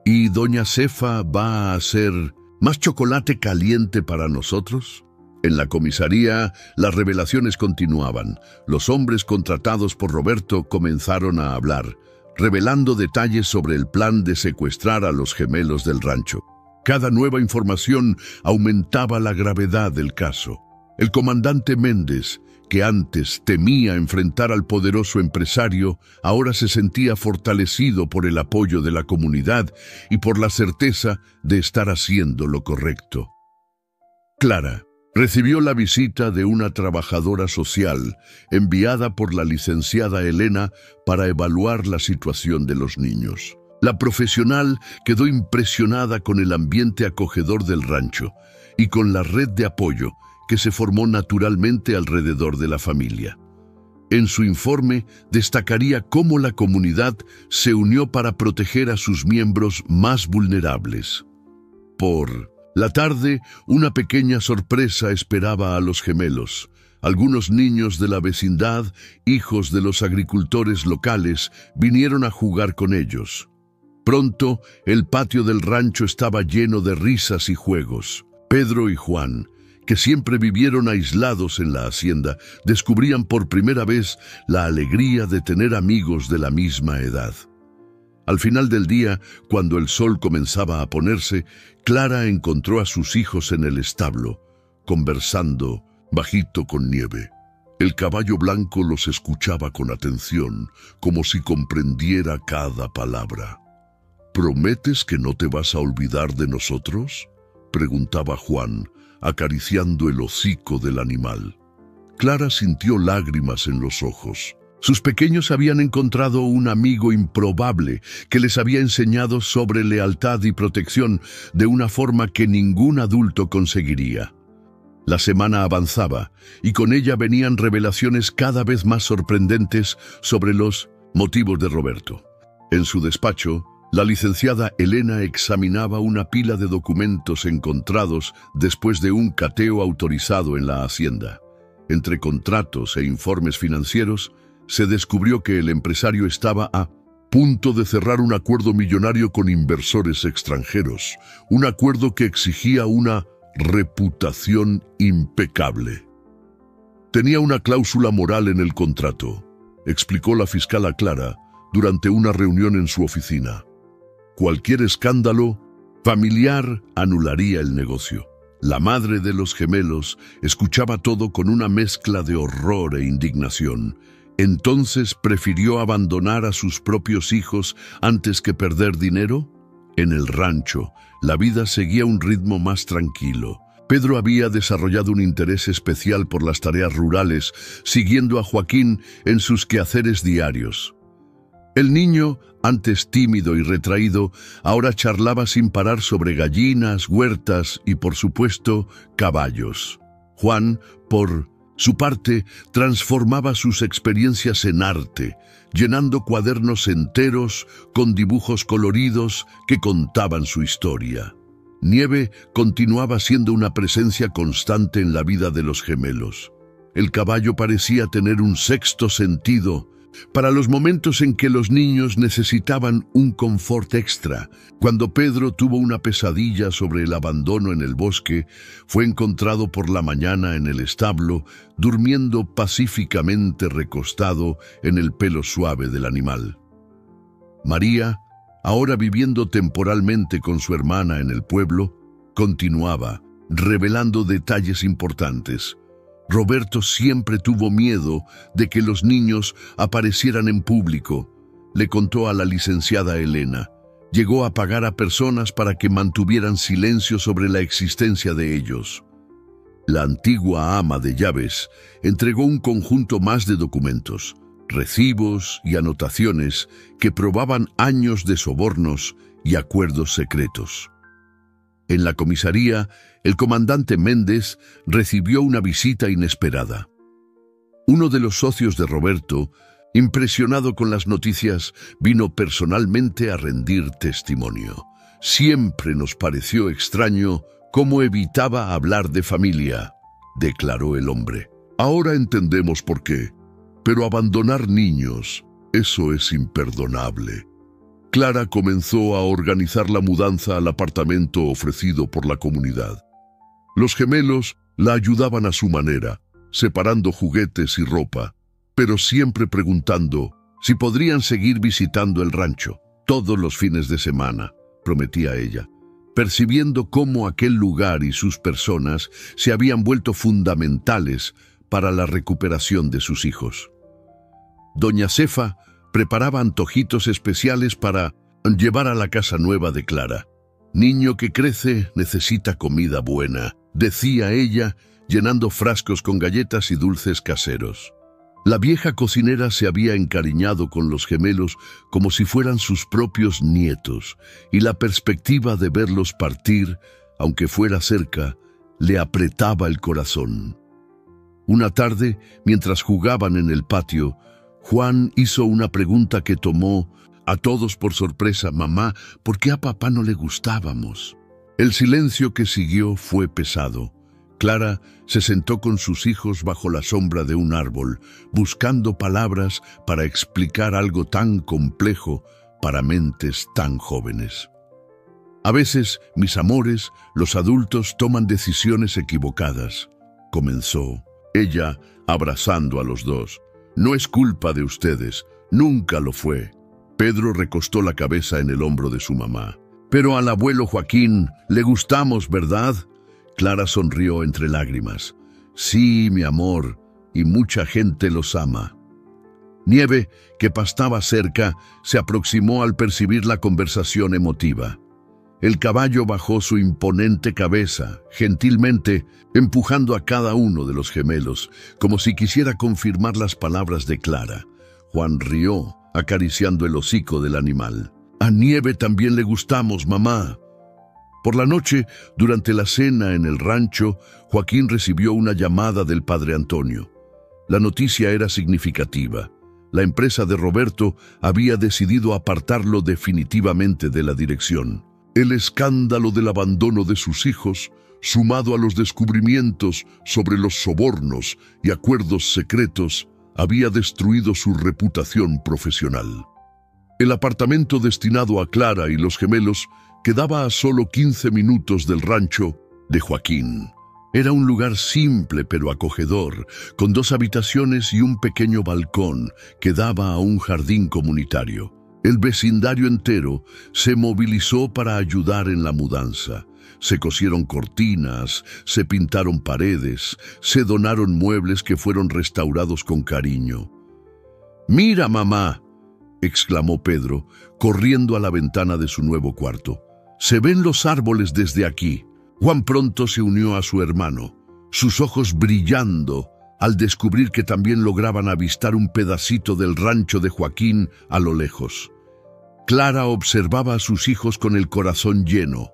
«¿Y doña Cefa va a hacer más chocolate caliente para nosotros?» En la comisaría, las revelaciones continuaban. Los hombres contratados por Roberto comenzaron a hablar, revelando detalles sobre el plan de secuestrar a los gemelos del rancho. Cada nueva información aumentaba la gravedad del caso. El comandante Méndez, que antes temía enfrentar al poderoso empresario, ahora se sentía fortalecido por el apoyo de la comunidad y por la certeza de estar haciendo lo correcto. Clara recibió la visita de una trabajadora social enviada por la licenciada Elena para evaluar la situación de los niños. La profesional quedó impresionada con el ambiente acogedor del rancho y con la red de apoyo que se formó naturalmente alrededor de la familia. En su informe destacaría cómo la comunidad se unió para proteger a sus miembros más vulnerables. Por la tarde, una pequeña sorpresa esperaba a los gemelos. Algunos niños de la vecindad, hijos de los agricultores locales, vinieron a jugar con ellos. Pronto, el patio del rancho estaba lleno de risas y juegos. Pedro y Juan, que siempre vivieron aislados en la hacienda, descubrían por primera vez la alegría de tener amigos de la misma edad. Al final del día, cuando el sol comenzaba a ponerse, Clara encontró a sus hijos en el establo, conversando bajito con Nieve. El caballo blanco los escuchaba con atención, como si comprendiera cada palabra. ¿Prometes que no te vas a olvidar de nosotros?, preguntaba Juan, acariciando el hocico del animal. Clara sintió lágrimas en los ojos. Sus pequeños habían encontrado un amigo improbable que les había enseñado sobre lealtad y protección de una forma que ningún adulto conseguiría. La semana avanzaba y con ella venían revelaciones cada vez más sorprendentes sobre los motivos de Roberto. En su despacho, la licenciada Elena examinaba una pila de documentos encontrados después de un cateo autorizado en la hacienda. Entre contratos e informes financieros, se descubrió que el empresario estaba a punto de cerrar un acuerdo millonario con inversores extranjeros, un acuerdo que exigía una reputación impecable. Tenía una cláusula moral en el contrato, explicó la fiscal a Clara durante una reunión en su oficina. Cualquier escándalo familiar anularía el negocio. La madre de los gemelos escuchaba todo con una mezcla de horror e indignación. ¿Entonces prefirió abandonar a sus propios hijos antes que perder dinero? En el rancho, la vida seguía un ritmo más tranquilo. Pedro había desarrollado un interés especial por las tareas rurales, siguiendo a Joaquín en sus quehaceres diarios. El niño, antes tímido y retraído, ahora charlaba sin parar sobre gallinas, huertas y, por supuesto, caballos. Juan, por su parte, transformaba sus experiencias en arte, llenando cuadernos enteros con dibujos coloridos que contaban su historia. Nieve continuaba siendo una presencia constante en la vida de los gemelos. El caballo parecía tener un sexto sentido para los momentos en que los niños necesitaban un confort extra. Cuando Pedro tuvo una pesadilla sobre el abandono en el bosque, fue encontrado por la mañana en el establo, durmiendo pacíficamente recostado en el pelo suave del animal. María, ahora viviendo temporalmente con su hermana en el pueblo, continuaba revelando detalles importantes. Roberto siempre tuvo miedo de que los niños aparecieran en público, le contó a la licenciada Elena. Llegó a pagar a personas para que mantuvieran silencio sobre la existencia de ellos. La antigua ama de llaves entregó un conjunto más de documentos, recibos y anotaciones que probaban años de sobornos y acuerdos secretos. En la comisaría, el comandante Méndez recibió una visita inesperada. Uno de los socios de Roberto, impresionado con las noticias, vino personalmente a rendir testimonio. Siempre nos pareció extraño cómo evitaba hablar de familia, declaró el hombre. Ahora entendemos por qué, pero abandonar niños, eso es imperdonable. Clara comenzó a organizar la mudanza al apartamento ofrecido por la comunidad. Los gemelos la ayudaban a su manera, separando juguetes y ropa, pero siempre preguntando si podrían seguir visitando el rancho todos los fines de semana, prometía ella. percibiendo cómo aquel lugar y sus personas se habían vuelto fundamentales para la recuperación de sus hijos. Doña Cefa preparaba antojitos especiales para llevar a la casa nueva de Clara. «Niño que crece necesita comida buena», decía ella, llenando frascos con galletas y dulces caseros. La vieja cocinera se había encariñado con los gemelos como si fueran sus propios nietos, y la perspectiva de verlos partir, aunque fuera cerca, le apretaba el corazón. Una tarde, mientras jugaban en el patio, Juan hizo una pregunta que tomó a todos por sorpresa. «Mamá, ¿por qué a papá no le gustábamos?». El silencio que siguió fue pesado. Clara se sentó con sus hijos bajo la sombra de un árbol, buscando palabras para explicar algo tan complejo para mentes tan jóvenes. «A veces, mis amores, los adultos toman decisiones equivocadas», comenzó ella, abrazando a los dos. «No es culpa de ustedes, nunca lo fue». Pedro recostó la cabeza en el hombro de su mamá. «Pero al abuelo Joaquín le gustamos, ¿verdad?». Clara sonrió entre lágrimas. «Sí, mi amor, y mucha gente los ama». Nieve, que pastaba cerca, se aproximó al percibir la conversación emotiva. El caballo bajó su imponente cabeza, gentilmente, empujando a cada uno de los gemelos, como si quisiera confirmar las palabras de Clara. Juan rió, acariciando el hocico del animal. «A Nieve también le gustamos, mamá». Por la noche, durante la cena en el rancho, Joaquín recibió una llamada del padre Antonio. La noticia era significativa. La empresa de Roberto había decidido apartarlo definitivamente de la dirección. El escándalo del abandono de sus hijos, sumado a los descubrimientos sobre los sobornos y acuerdos secretos, había destruido su reputación profesional. El apartamento destinado a Clara y los gemelos quedaba a solo 15 minutos del rancho de Joaquín. Era un lugar simple pero acogedor, con 2 habitaciones y un pequeño balcón que daba a un jardín comunitario. El vecindario entero se movilizó para ayudar en la mudanza. Se cosieron cortinas, se pintaron paredes, se donaron muebles que fueron restaurados con cariño. «Mira, mamá», exclamó Pedro, corriendo a la ventana de su nuevo cuarto. «Se ven los árboles desde aquí». Juan pronto se unió a su hermano, sus ojos brillando al descubrir que también lograban avistar un pedacito del rancho de Joaquín a lo lejos. Clara observaba a sus hijos con el corazón lleno.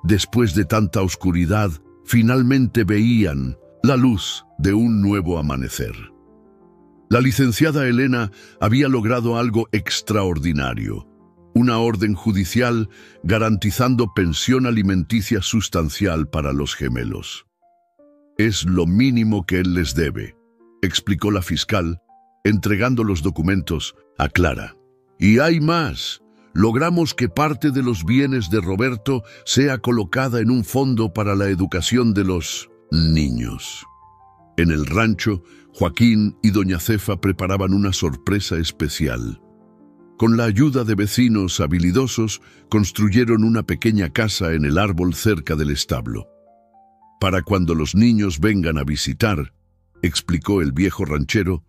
Después de tanta oscuridad, finalmente veían la luz de un nuevo amanecer. La licenciada Elena había logrado algo extraordinario. Una orden judicial garantizando pensión alimenticia sustancial para los gemelos. «Es lo mínimo que él les debe», explicó la fiscal, entregando los documentos a Clara. «Y hay más. Logramos que parte de los bienes de Roberto sea colocada en un fondo para la educación de los niños». En el rancho, Joaquín y doña Cefa preparaban una sorpresa especial. Con la ayuda de vecinos habilidosos, construyeron una pequeña casa en el árbol cerca del establo. «Para cuando los niños vengan a visitar», explicó el viejo ranchero,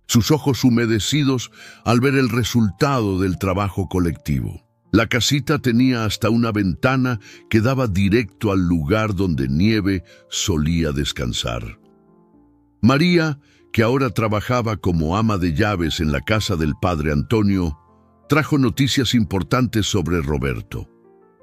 sus ojos humedecidos al ver el resultado del trabajo colectivo. La casita tenía hasta una ventana que daba directo al lugar donde Nieve solía descansar. María, que ahora trabajaba como ama de llaves en la casa del padre Antonio, trajo noticias importantes sobre Roberto.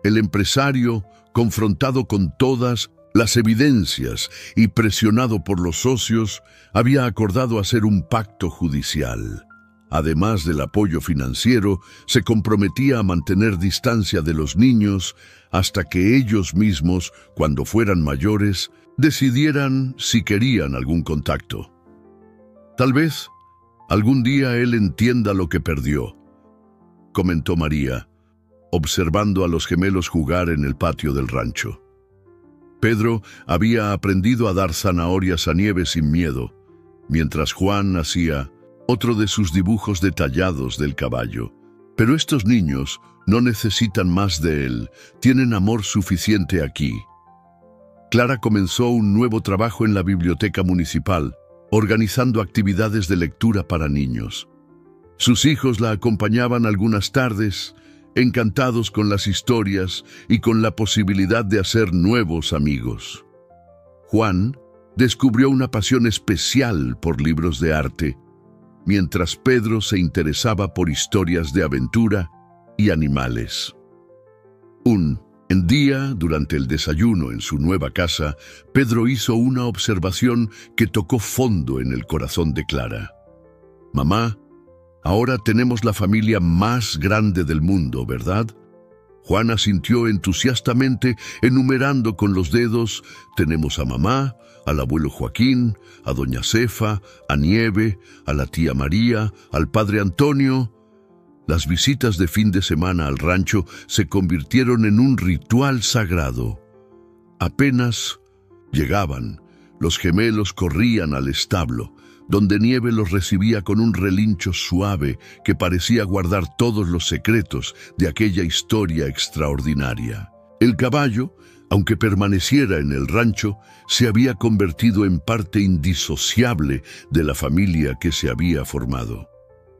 El empresario, confrontado con todas las evidencias y presionado por los socios, había acordado hacer un pacto judicial. Además del apoyo financiero, se comprometía a mantener distancia de los niños hasta que ellos mismos, cuando fueran mayores, decidieran si querían algún contacto. «Tal vez algún día él entienda lo que perdió», comentó María, observando a los gemelos jugar en el patio del rancho. Pedro había aprendido a dar zanahorias a Nieve sin miedo, mientras Juan hacía otro de sus dibujos detallados del caballo. Pero estos niños no necesitan más de él, tienen amor suficiente aquí. Clara comenzó un nuevo trabajo en la biblioteca municipal, organizando actividades de lectura para niños. Sus hijos la acompañaban algunas tardes, encantados con las historias y con la posibilidad de hacer nuevos amigos. Juan descubrió una pasión especial por libros de arte, mientras Pedro se interesaba por historias de aventura y animales. Un día, durante el desayuno en su nueva casa, Pedro hizo una observación que tocó fondo en el corazón de Clara. «Mamá, ahora tenemos la familia más grande del mundo, ¿verdad?» Juan asintió entusiastamente, enumerando con los dedos: tenemos a mamá, al abuelo Joaquín, a doña Cefa, a Nieve, a la tía María, al padre Antonio. Las visitas de fin de semana al rancho se convirtieron en un ritual sagrado. Apenas llegaban, los gemelos corrían al establo, donde Nieve los recibía con un relincho suave que parecía guardar todos los secretos de aquella historia extraordinaria. El caballo, aunque permaneciera en el rancho, se había convertido en parte indisociable de la familia que se había formado.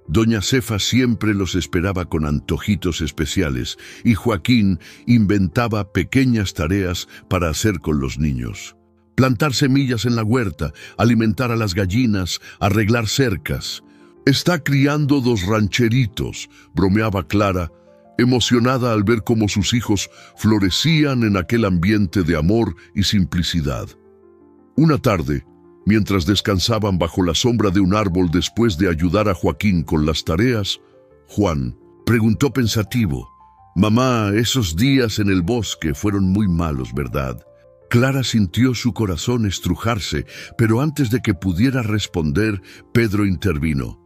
Doña Cefa siempre los esperaba con antojitos especiales y Joaquín inventaba pequeñas tareas para hacer con los niños. Plantar semillas en la huerta, alimentar a las gallinas, arreglar cercas. «Está criando 2 rancheritos», bromeaba Clara, emocionada al ver cómo sus hijos florecían en aquel ambiente de amor y simplicidad. Una tarde, mientras descansaban bajo la sombra de un árbol después de ayudar a Joaquín con las tareas, Juan preguntó pensativo: «Mamá, esos días en el bosque fueron muy malos, ¿verdad?» Clara sintió su corazón estrujarse, pero antes de que pudiera responder, Pedro intervino.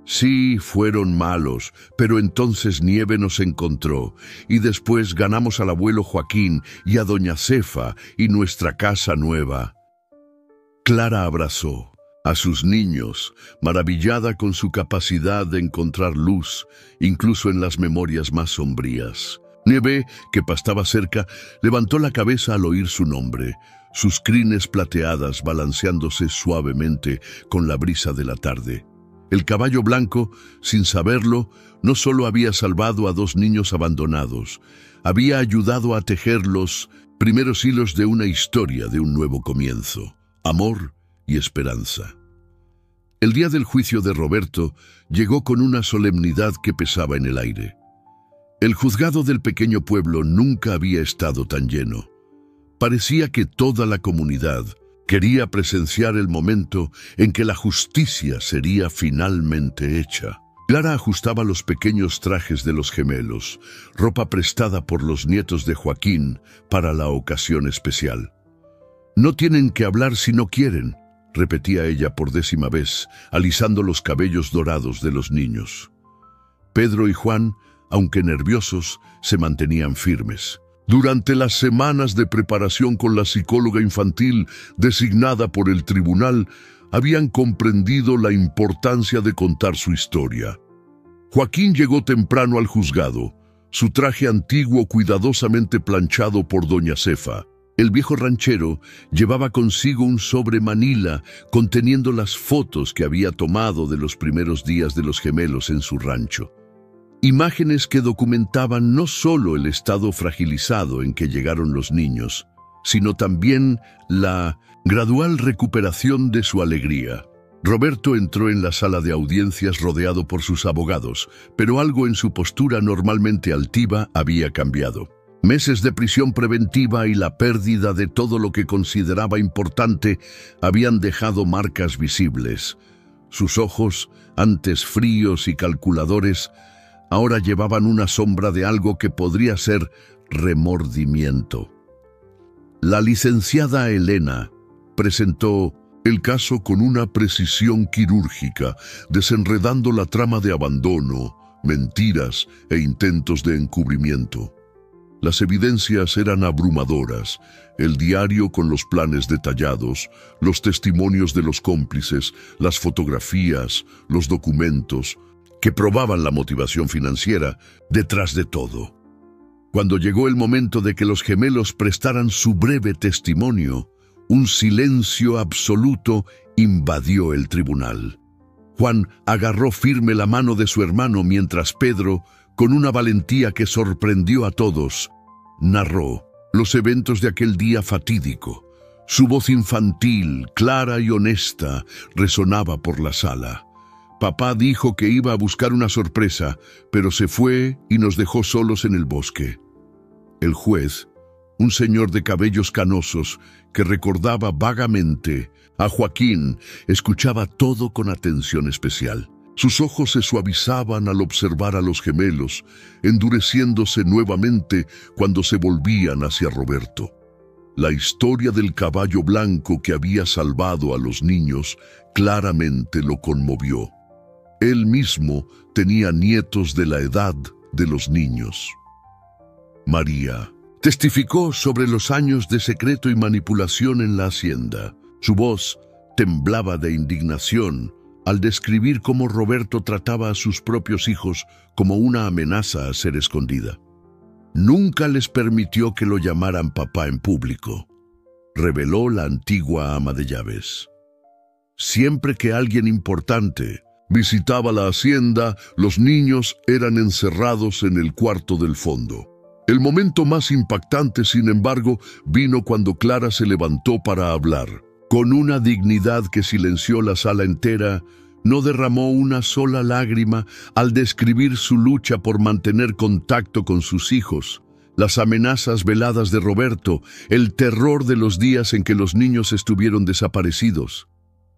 «Sí, fueron malos, pero entonces Nieve nos encontró, y después ganamos al abuelo Joaquín y a doña Cefa y nuestra casa nueva». Clara abrazó a sus niños, maravillada con su capacidad de encontrar luz, incluso en las memorias más sombrías. Nieve, que pastaba cerca, levantó la cabeza al oír su nombre, sus crines plateadas balanceándose suavemente con la brisa de la tarde. El caballo blanco, sin saberlo, no solo había salvado a 2 niños abandonados, había ayudado a tejer los primeros hilos de una historia de un nuevo comienzo, amor y esperanza. El día del juicio de Roberto llegó con una solemnidad que pesaba en el aire. El juzgado del pequeño pueblo nunca había estado tan lleno. Parecía que toda la comunidad quería presenciar el momento en que la justicia sería finalmente hecha. Clara ajustaba los pequeños trajes de los gemelos, ropa prestada por los nietos de Joaquín para la ocasión especial. «No tienen que hablar si no quieren», repetía ella por 10ª vez, alisando los cabellos dorados de los niños. Pedro y Juan, aunque nerviosos, se mantenían firmes. Durante las semanas de preparación con la psicóloga infantil designada por el tribunal, habían comprendido la importancia de contar su historia. Joaquín llegó temprano al juzgado, su traje antiguo cuidadosamente planchado por doña Cefa. El viejo ranchero llevaba consigo un sobre manila conteniendo las fotos que había tomado de los primeros días de los gemelos en su rancho. Imágenes que documentaban no solo el estado fragilizado en que llegaron los niños, sino también la gradual recuperación de su alegría. Roberto entró en la sala de audiencias rodeado por sus abogados, pero algo en su postura normalmente altiva había cambiado. Meses de prisión preventiva y la pérdida de todo lo que consideraba importante habían dejado marcas visibles. Sus ojos, antes fríos y calculadores, ahora llevaban una sombra de algo que podría ser remordimiento. La licenciada Elena presentó el caso con una precisión quirúrgica, desenredando la trama de abandono, mentiras e intentos de encubrimiento. Las evidencias eran abrumadoras: el diario con los planes detallados, los testimonios de los cómplices, las fotografías, los documentos. que probaban la motivación financiera detrás de todo. Cuando llegó el momento de que los gemelos prestaran su breve testimonio, un silencio absoluto invadió el tribunal. Juan agarró firme la mano de su hermano mientras Pedro, con una valentía que sorprendió a todos, narró los eventos de aquel día fatídico. Su voz infantil, clara y honesta, resonaba por la sala. Papá dijo que iba a buscar una sorpresa, pero se fue y nos dejó solos en el bosque. El juez, un señor de cabellos canosos que recordaba vagamente a Joaquín, escuchaba todo con atención especial. Sus ojos se suavizaban al observar a los gemelos, endureciéndose nuevamente cuando se volvían hacia Roberto. La historia del caballo blanco que había salvado a los niños claramente lo conmovió. Él mismo tenía nietos de la edad de los niños. María testificó sobre los años de secreto y manipulación en la hacienda. Su voz temblaba de indignación al describir cómo Roberto trataba a sus propios hijos como una amenaza a ser escondida. Nunca les permitió que lo llamaran papá en público, reveló la antigua ama de llaves. Siempre que alguien importante visitaba la hacienda, los niños eran encerrados en el cuarto del fondo. El momento más impactante, sin embargo, vino cuando Clara se levantó para hablar. Con una dignidad que silenció la sala entera, no derramó una sola lágrima al describir su lucha por mantener contacto con sus hijos, las amenazas veladas de Roberto, el terror de los días en que los niños estuvieron desaparecidos.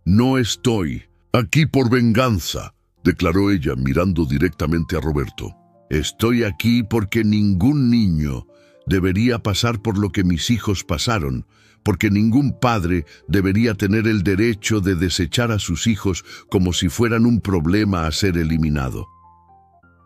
«No estoy aquí por venganza», declaró ella mirando directamente a Roberto. «Estoy aquí porque ningún niño debería pasar por lo que mis hijos pasaron, porque ningún padre debería tener el derecho de desechar a sus hijos como si fueran un problema a ser eliminado».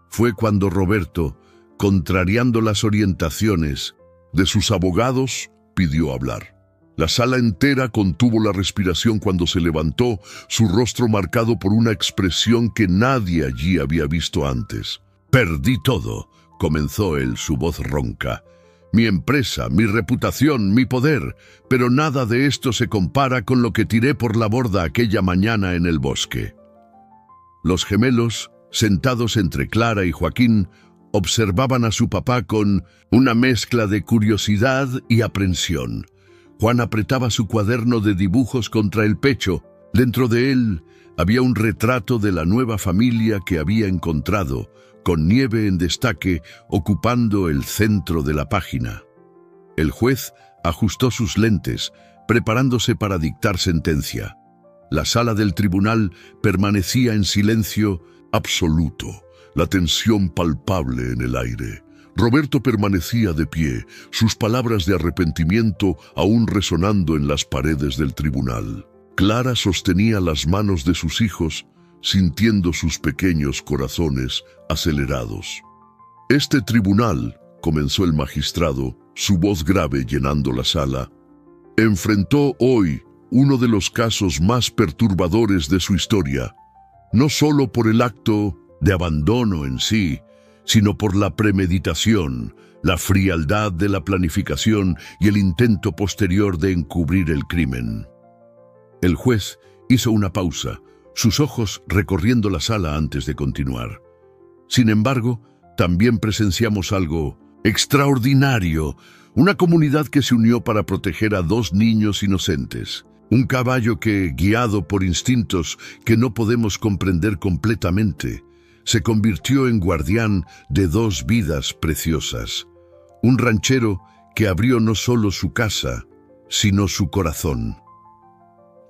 Fue cuando Roberto, contrariando las orientaciones de sus abogados, pidió hablar. La sala entera contuvo la respiración cuando se levantó, su rostro marcado por una expresión que nadie allí había visto antes. «Perdí todo», comenzó él, su voz ronca. «Mi empresa, mi reputación, mi poder, pero nada de esto se compara con lo que tiré por la borda aquella mañana en el bosque». Los gemelos, sentados entre Clara y Joaquín, observaban a su papá con una mezcla de curiosidad y aprensión. Juan apretaba su cuaderno de dibujos contra el pecho. Dentro de él había un retrato de la nueva familia que había encontrado, con Nieve en destaque ocupando el centro de la página. El juez ajustó sus lentes, preparándose para dictar sentencia. La sala del tribunal permanecía en silencio absoluto, la tensión palpable en el aire. Roberto permanecía de pie, sus palabras de arrepentimiento aún resonando en las paredes del tribunal. Clara sostenía las manos de sus hijos, sintiendo sus pequeños corazones acelerados. «Este tribunal», comenzó el magistrado, su voz grave llenando la sala, «enfrentó hoy uno de los casos más perturbadores de su historia, no solo por el acto de abandono en sí, sino por la premeditación, la frialdad de la planificación y el intento posterior de encubrir el crimen». El juez hizo una pausa, sus ojos recorriendo la sala antes de continuar. Sin embargo, también presenciamos algo extraordinario, una comunidad que se unió para proteger a dos niños inocentes. Un caballo que, guiado por instintos que no podemos comprender completamente, se convirtió en guardián de dos vidas preciosas. Un ranchero que abrió no solo su casa, sino su corazón.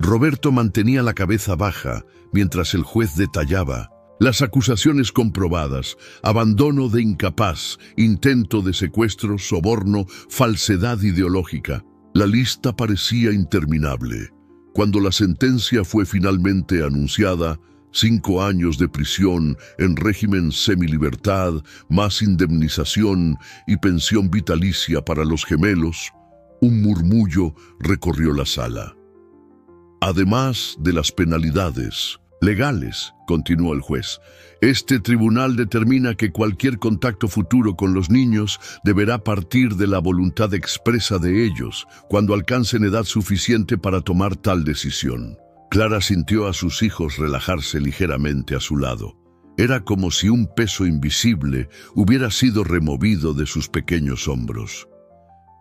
Roberto mantenía la cabeza baja mientras el juez detallaba las acusaciones comprobadas: abandono de incapaz, intento de secuestro, soborno, falsedad ideológica. La lista parecía interminable. Cuando la sentencia fue finalmente anunciada, 5 años de prisión en régimen semilibertad, más indemnización y pensión vitalicia para los gemelos, un murmullo recorrió la sala. Además de las penalidades, Legales, continuó el juez. Este tribunal determina que cualquier contacto futuro con los niños deberá partir de la voluntad expresa de ellos, cuando alcancen edad suficiente para tomar tal decisión. Clara sintió a sus hijos relajarse ligeramente a su lado. Era como si un peso invisible hubiera sido removido de sus pequeños hombros.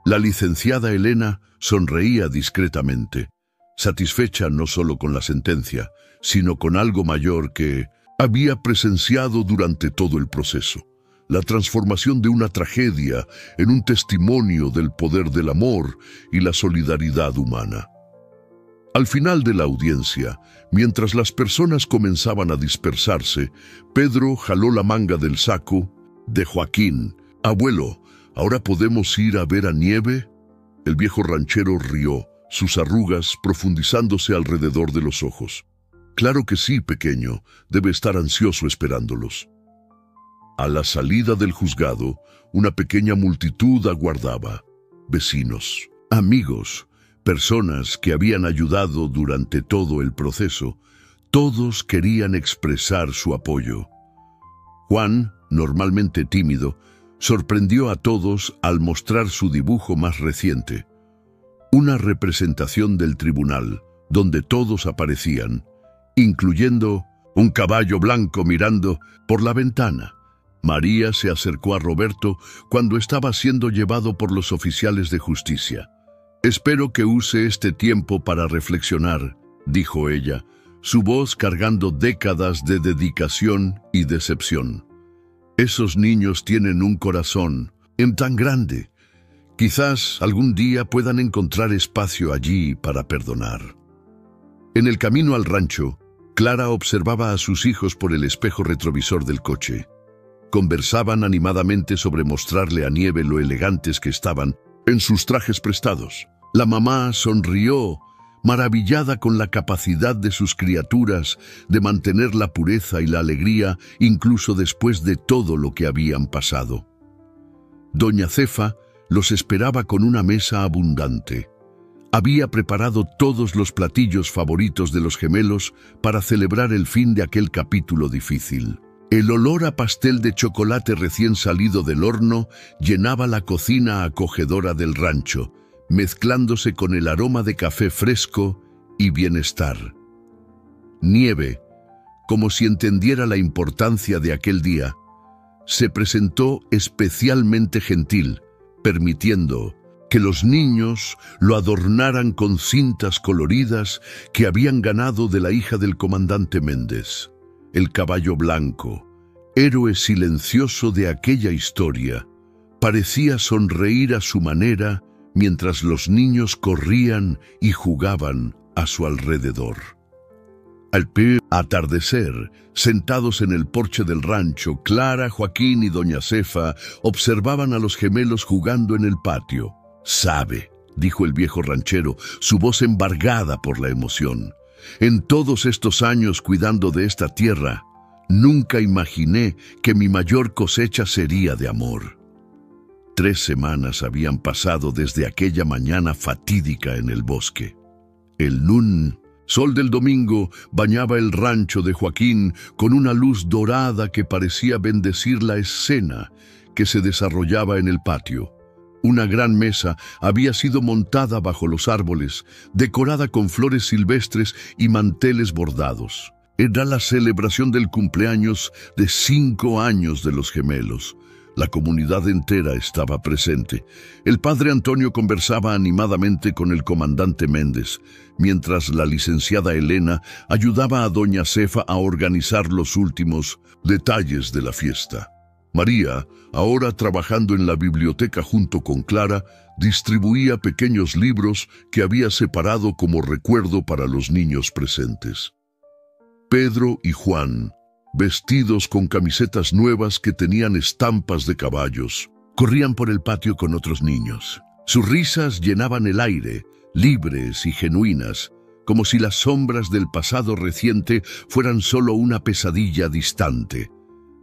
La licenciada Elena sonreía discretamente, satisfecha no solo con la sentencia, sino con algo mayor que había presenciado durante todo el proceso: la transformación de una tragedia en un testimonio del poder del amor y la solidaridad humana. Al final de la audiencia, mientras las personas comenzaban a dispersarse, Pedro jaló la manga del saco de Joaquín. «Abuelo, ¿ahora podemos ir a ver a Nieve?» El viejo ranchero rió, sus arrugas profundizándose alrededor de los ojos. «Claro que sí, pequeño, debe estar ansioso esperándolos». A la salida del juzgado, una pequeña multitud aguardaba. Vecinos, amigos, personas que habían ayudado durante todo el proceso, todos querían expresar su apoyo. Juan, normalmente tímido, sorprendió a todos al mostrar su dibujo más reciente. Una representación del tribunal, donde todos aparecían, incluyendo un caballo blanco mirando por la ventana. María se acercó a Roberto cuando estaba siendo llevado por los oficiales de justicia. «Espero que use este tiempo para reflexionar», dijo ella, su voz cargando décadas de dedicación y decepción. «Esos niños tienen un corazón tan grande. Quizás algún día puedan encontrar espacio allí para perdonar». En el camino al rancho, Clara observaba a sus hijos por el espejo retrovisor del coche. Conversaban animadamente sobre mostrarle a Nieve lo elegantes que estaban en sus trajes prestados. La mamá sonrió, maravillada con la capacidad de sus criaturas de mantener la pureza y la alegría incluso después de todo lo que habían pasado. Doña Cefa los esperaba con una mesa abundante. Había preparado todos los platillos favoritos de los gemelos para celebrar el fin de aquel capítulo difícil. El olor a pastel de chocolate recién salido del horno llenaba la cocina acogedora del rancho, mezclándose con el aroma de café fresco y bienestar. Nieve, como si entendiera la importancia de aquel día, se presentó especialmente gentil, permitiendo que los niños lo adornaran con cintas coloridas que habían ganado de la hija del comandante Méndez. El caballo blanco, héroe silencioso de aquella historia, parecía sonreír a su manera mientras los niños corrían y jugaban a su alrededor. Al atardecer, sentados en el porche del rancho, Clara, Joaquín y doña Cefa observaban a los gemelos jugando en el patio. «Sabe», dijo el viejo ranchero, su voz embargada por la emoción, «en todos estos años cuidando de esta tierra, nunca imaginé que mi mayor cosecha sería de amor». 3 semanas habían pasado desde aquella mañana fatídica en el bosque. El sol del domingo bañaba el rancho de Joaquín con una luz dorada que parecía bendecir la escena que se desarrollaba en el patio. Una gran mesa había sido montada bajo los árboles, decorada con flores silvestres y manteles bordados. Era la celebración del cumpleaños de 5 años de los gemelos. La comunidad entera estaba presente. El padre Antonio conversaba animadamente con el comandante Méndez, mientras la licenciada Elena ayudaba a doña Cefa a organizar los últimos detalles de la fiesta. María, ahora trabajando en la biblioteca junto con Clara, distribuía pequeños libros que había separado como recuerdo para los niños presentes. Pedro y Juan, vestidos con camisetas nuevas que tenían estampas de caballos, corrían por el patio con otros niños. Sus risas llenaban el aire, libres y genuinas, como si las sombras del pasado reciente fueran solo una pesadilla distante.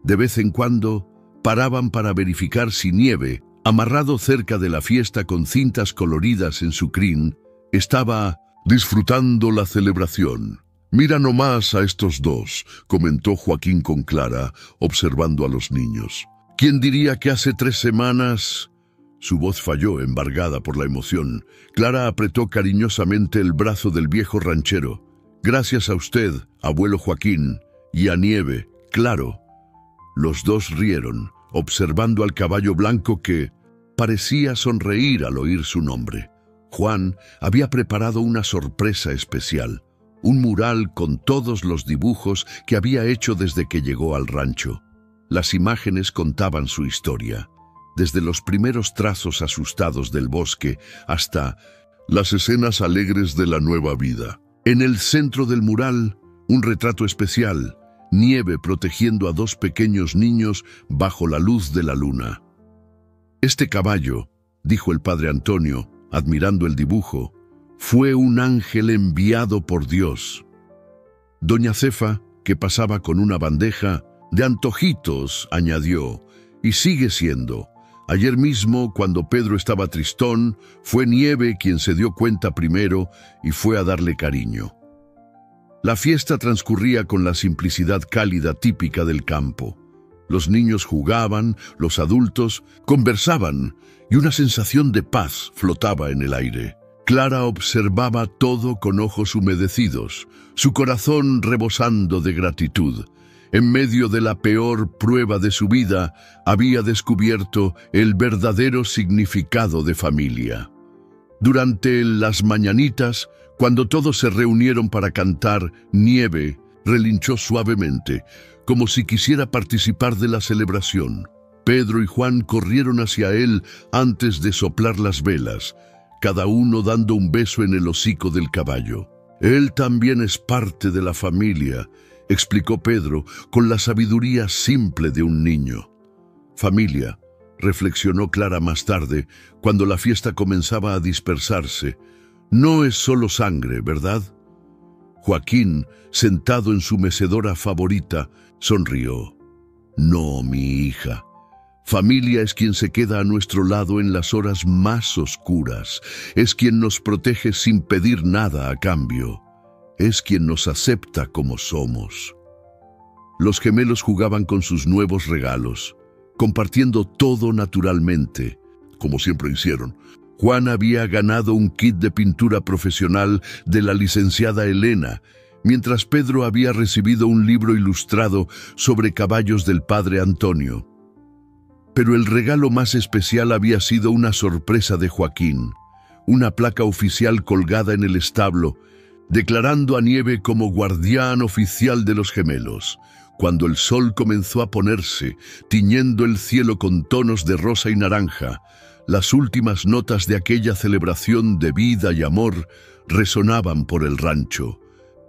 De vez en cuando, paraban para verificar si Nieve, amarrado cerca de la fiesta con cintas coloridas en su crin, estaba disfrutando la celebración. Mira nomás a estos dos, comentó Joaquín con Clara, observando a los niños. ¿Quién diría que hace 3 semanas...? Su voz falló, embargada por la emoción. Clara apretó cariñosamente el brazo del viejo ranchero. Gracias a usted, abuelo Joaquín, y a Nieve, claro. Los dos rieron, observando al caballo blanco que parecía sonreír al oír su nombre. Juan había preparado una sorpresa especial, un mural con todos los dibujos que había hecho desde que llegó al rancho. Las imágenes contaban su historia, desde los primeros trazos asustados del bosque hasta las escenas alegres de la nueva vida. En el centro del mural, un retrato especial, Nieve protegiendo a 2 pequeños niños bajo la luz de la luna. Este caballo, dijo el padre Antonio, admirando el dibujo, fue un ángel enviado por Dios. Doña Cefa, que pasaba con una bandeja de antojitos, añadió, y sigue siendo. Ayer mismo, cuando Pedro estaba tristón, fue Nieve quien se dio cuenta primero y fue a darle cariño. La fiesta transcurría con la simplicidad cálida típica del campo. Los niños jugaban, los adultos conversaban y una sensación de paz flotaba en el aire. Clara observaba todo con ojos humedecidos, su corazón rebosando de gratitud. En medio de la peor prueba de su vida, había descubierto el verdadero significado de familia. Durante las mañanitas, cuando todos se reunieron para cantar, Nieve relinchó suavemente, como si quisiera participar de la celebración. Pedro y Juan corrieron hacia él antes de soplar las velas, cada uno dando un beso en el hocico del caballo. Él también es parte de la familia, explicó Pedro con la sabiduría simple de un niño. Familia, reflexionó Clara más tarde, cuando la fiesta comenzaba a dispersarse. No es solo sangre, ¿verdad? Joaquín, sentado en su mecedora favorita, sonrió. No, mi hija. Familia es quien se queda a nuestro lado en las horas más oscuras. Es quien nos protege sin pedir nada a cambio. Es quien nos acepta como somos. Los gemelos jugaban con sus nuevos regalos, compartiendo todo naturalmente, como siempre hicieron. Juan había ganado un kit de pintura profesional de la licenciada Elena, mientras Pedro había recibido un libro ilustrado sobre caballos del padre Antonio. Pero el regalo más especial había sido una sorpresa de Joaquín, una placa oficial colgada en el establo, declarando a Nieve como guardián oficial de los gemelos. Cuando el sol comenzó a ponerse, tiñendo el cielo con tonos de rosa y naranja, las últimas notas de aquella celebración de vida y amor resonaban por el rancho.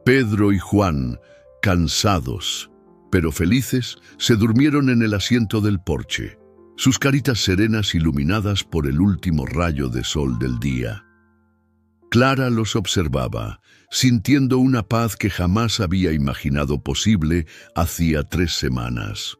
Pedro y Juan, cansados, pero felices, se durmieron en el asiento del porche, sus caritas serenas iluminadas por el último rayo de sol del día. Clara los observaba, sintiendo una paz que jamás había imaginado posible hacía 3 semanas.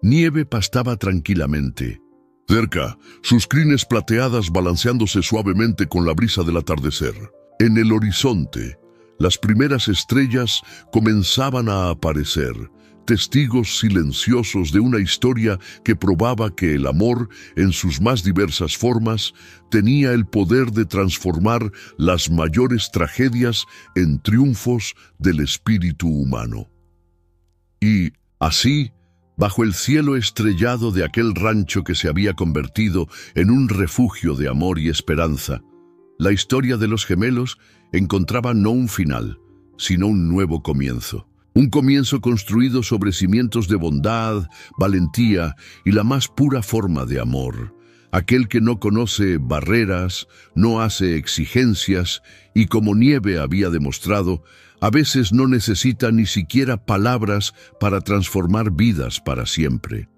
Nieve pastaba tranquilamente. Cerca, sus crines plateadas balanceándose suavemente con la brisa del atardecer. En el horizonte, las primeras estrellas comenzaban a aparecer, testigos silenciosos de una historia que probaba que el amor, en sus más diversas formas, tenía el poder de transformar las mayores tragedias en triunfos del espíritu humano. Y, así, bajo el cielo estrellado de aquel rancho que se había convertido en un refugio de amor y esperanza, la historia de los gemelos encontraba no un final, sino un nuevo comienzo. Un comienzo construido sobre cimientos de bondad, valentía y la más pura forma de amor. Aquel que no conoce barreras, no hace exigencias y, como Nieve había demostrado, a veces no necesita ni siquiera palabras para transformar vidas para siempre.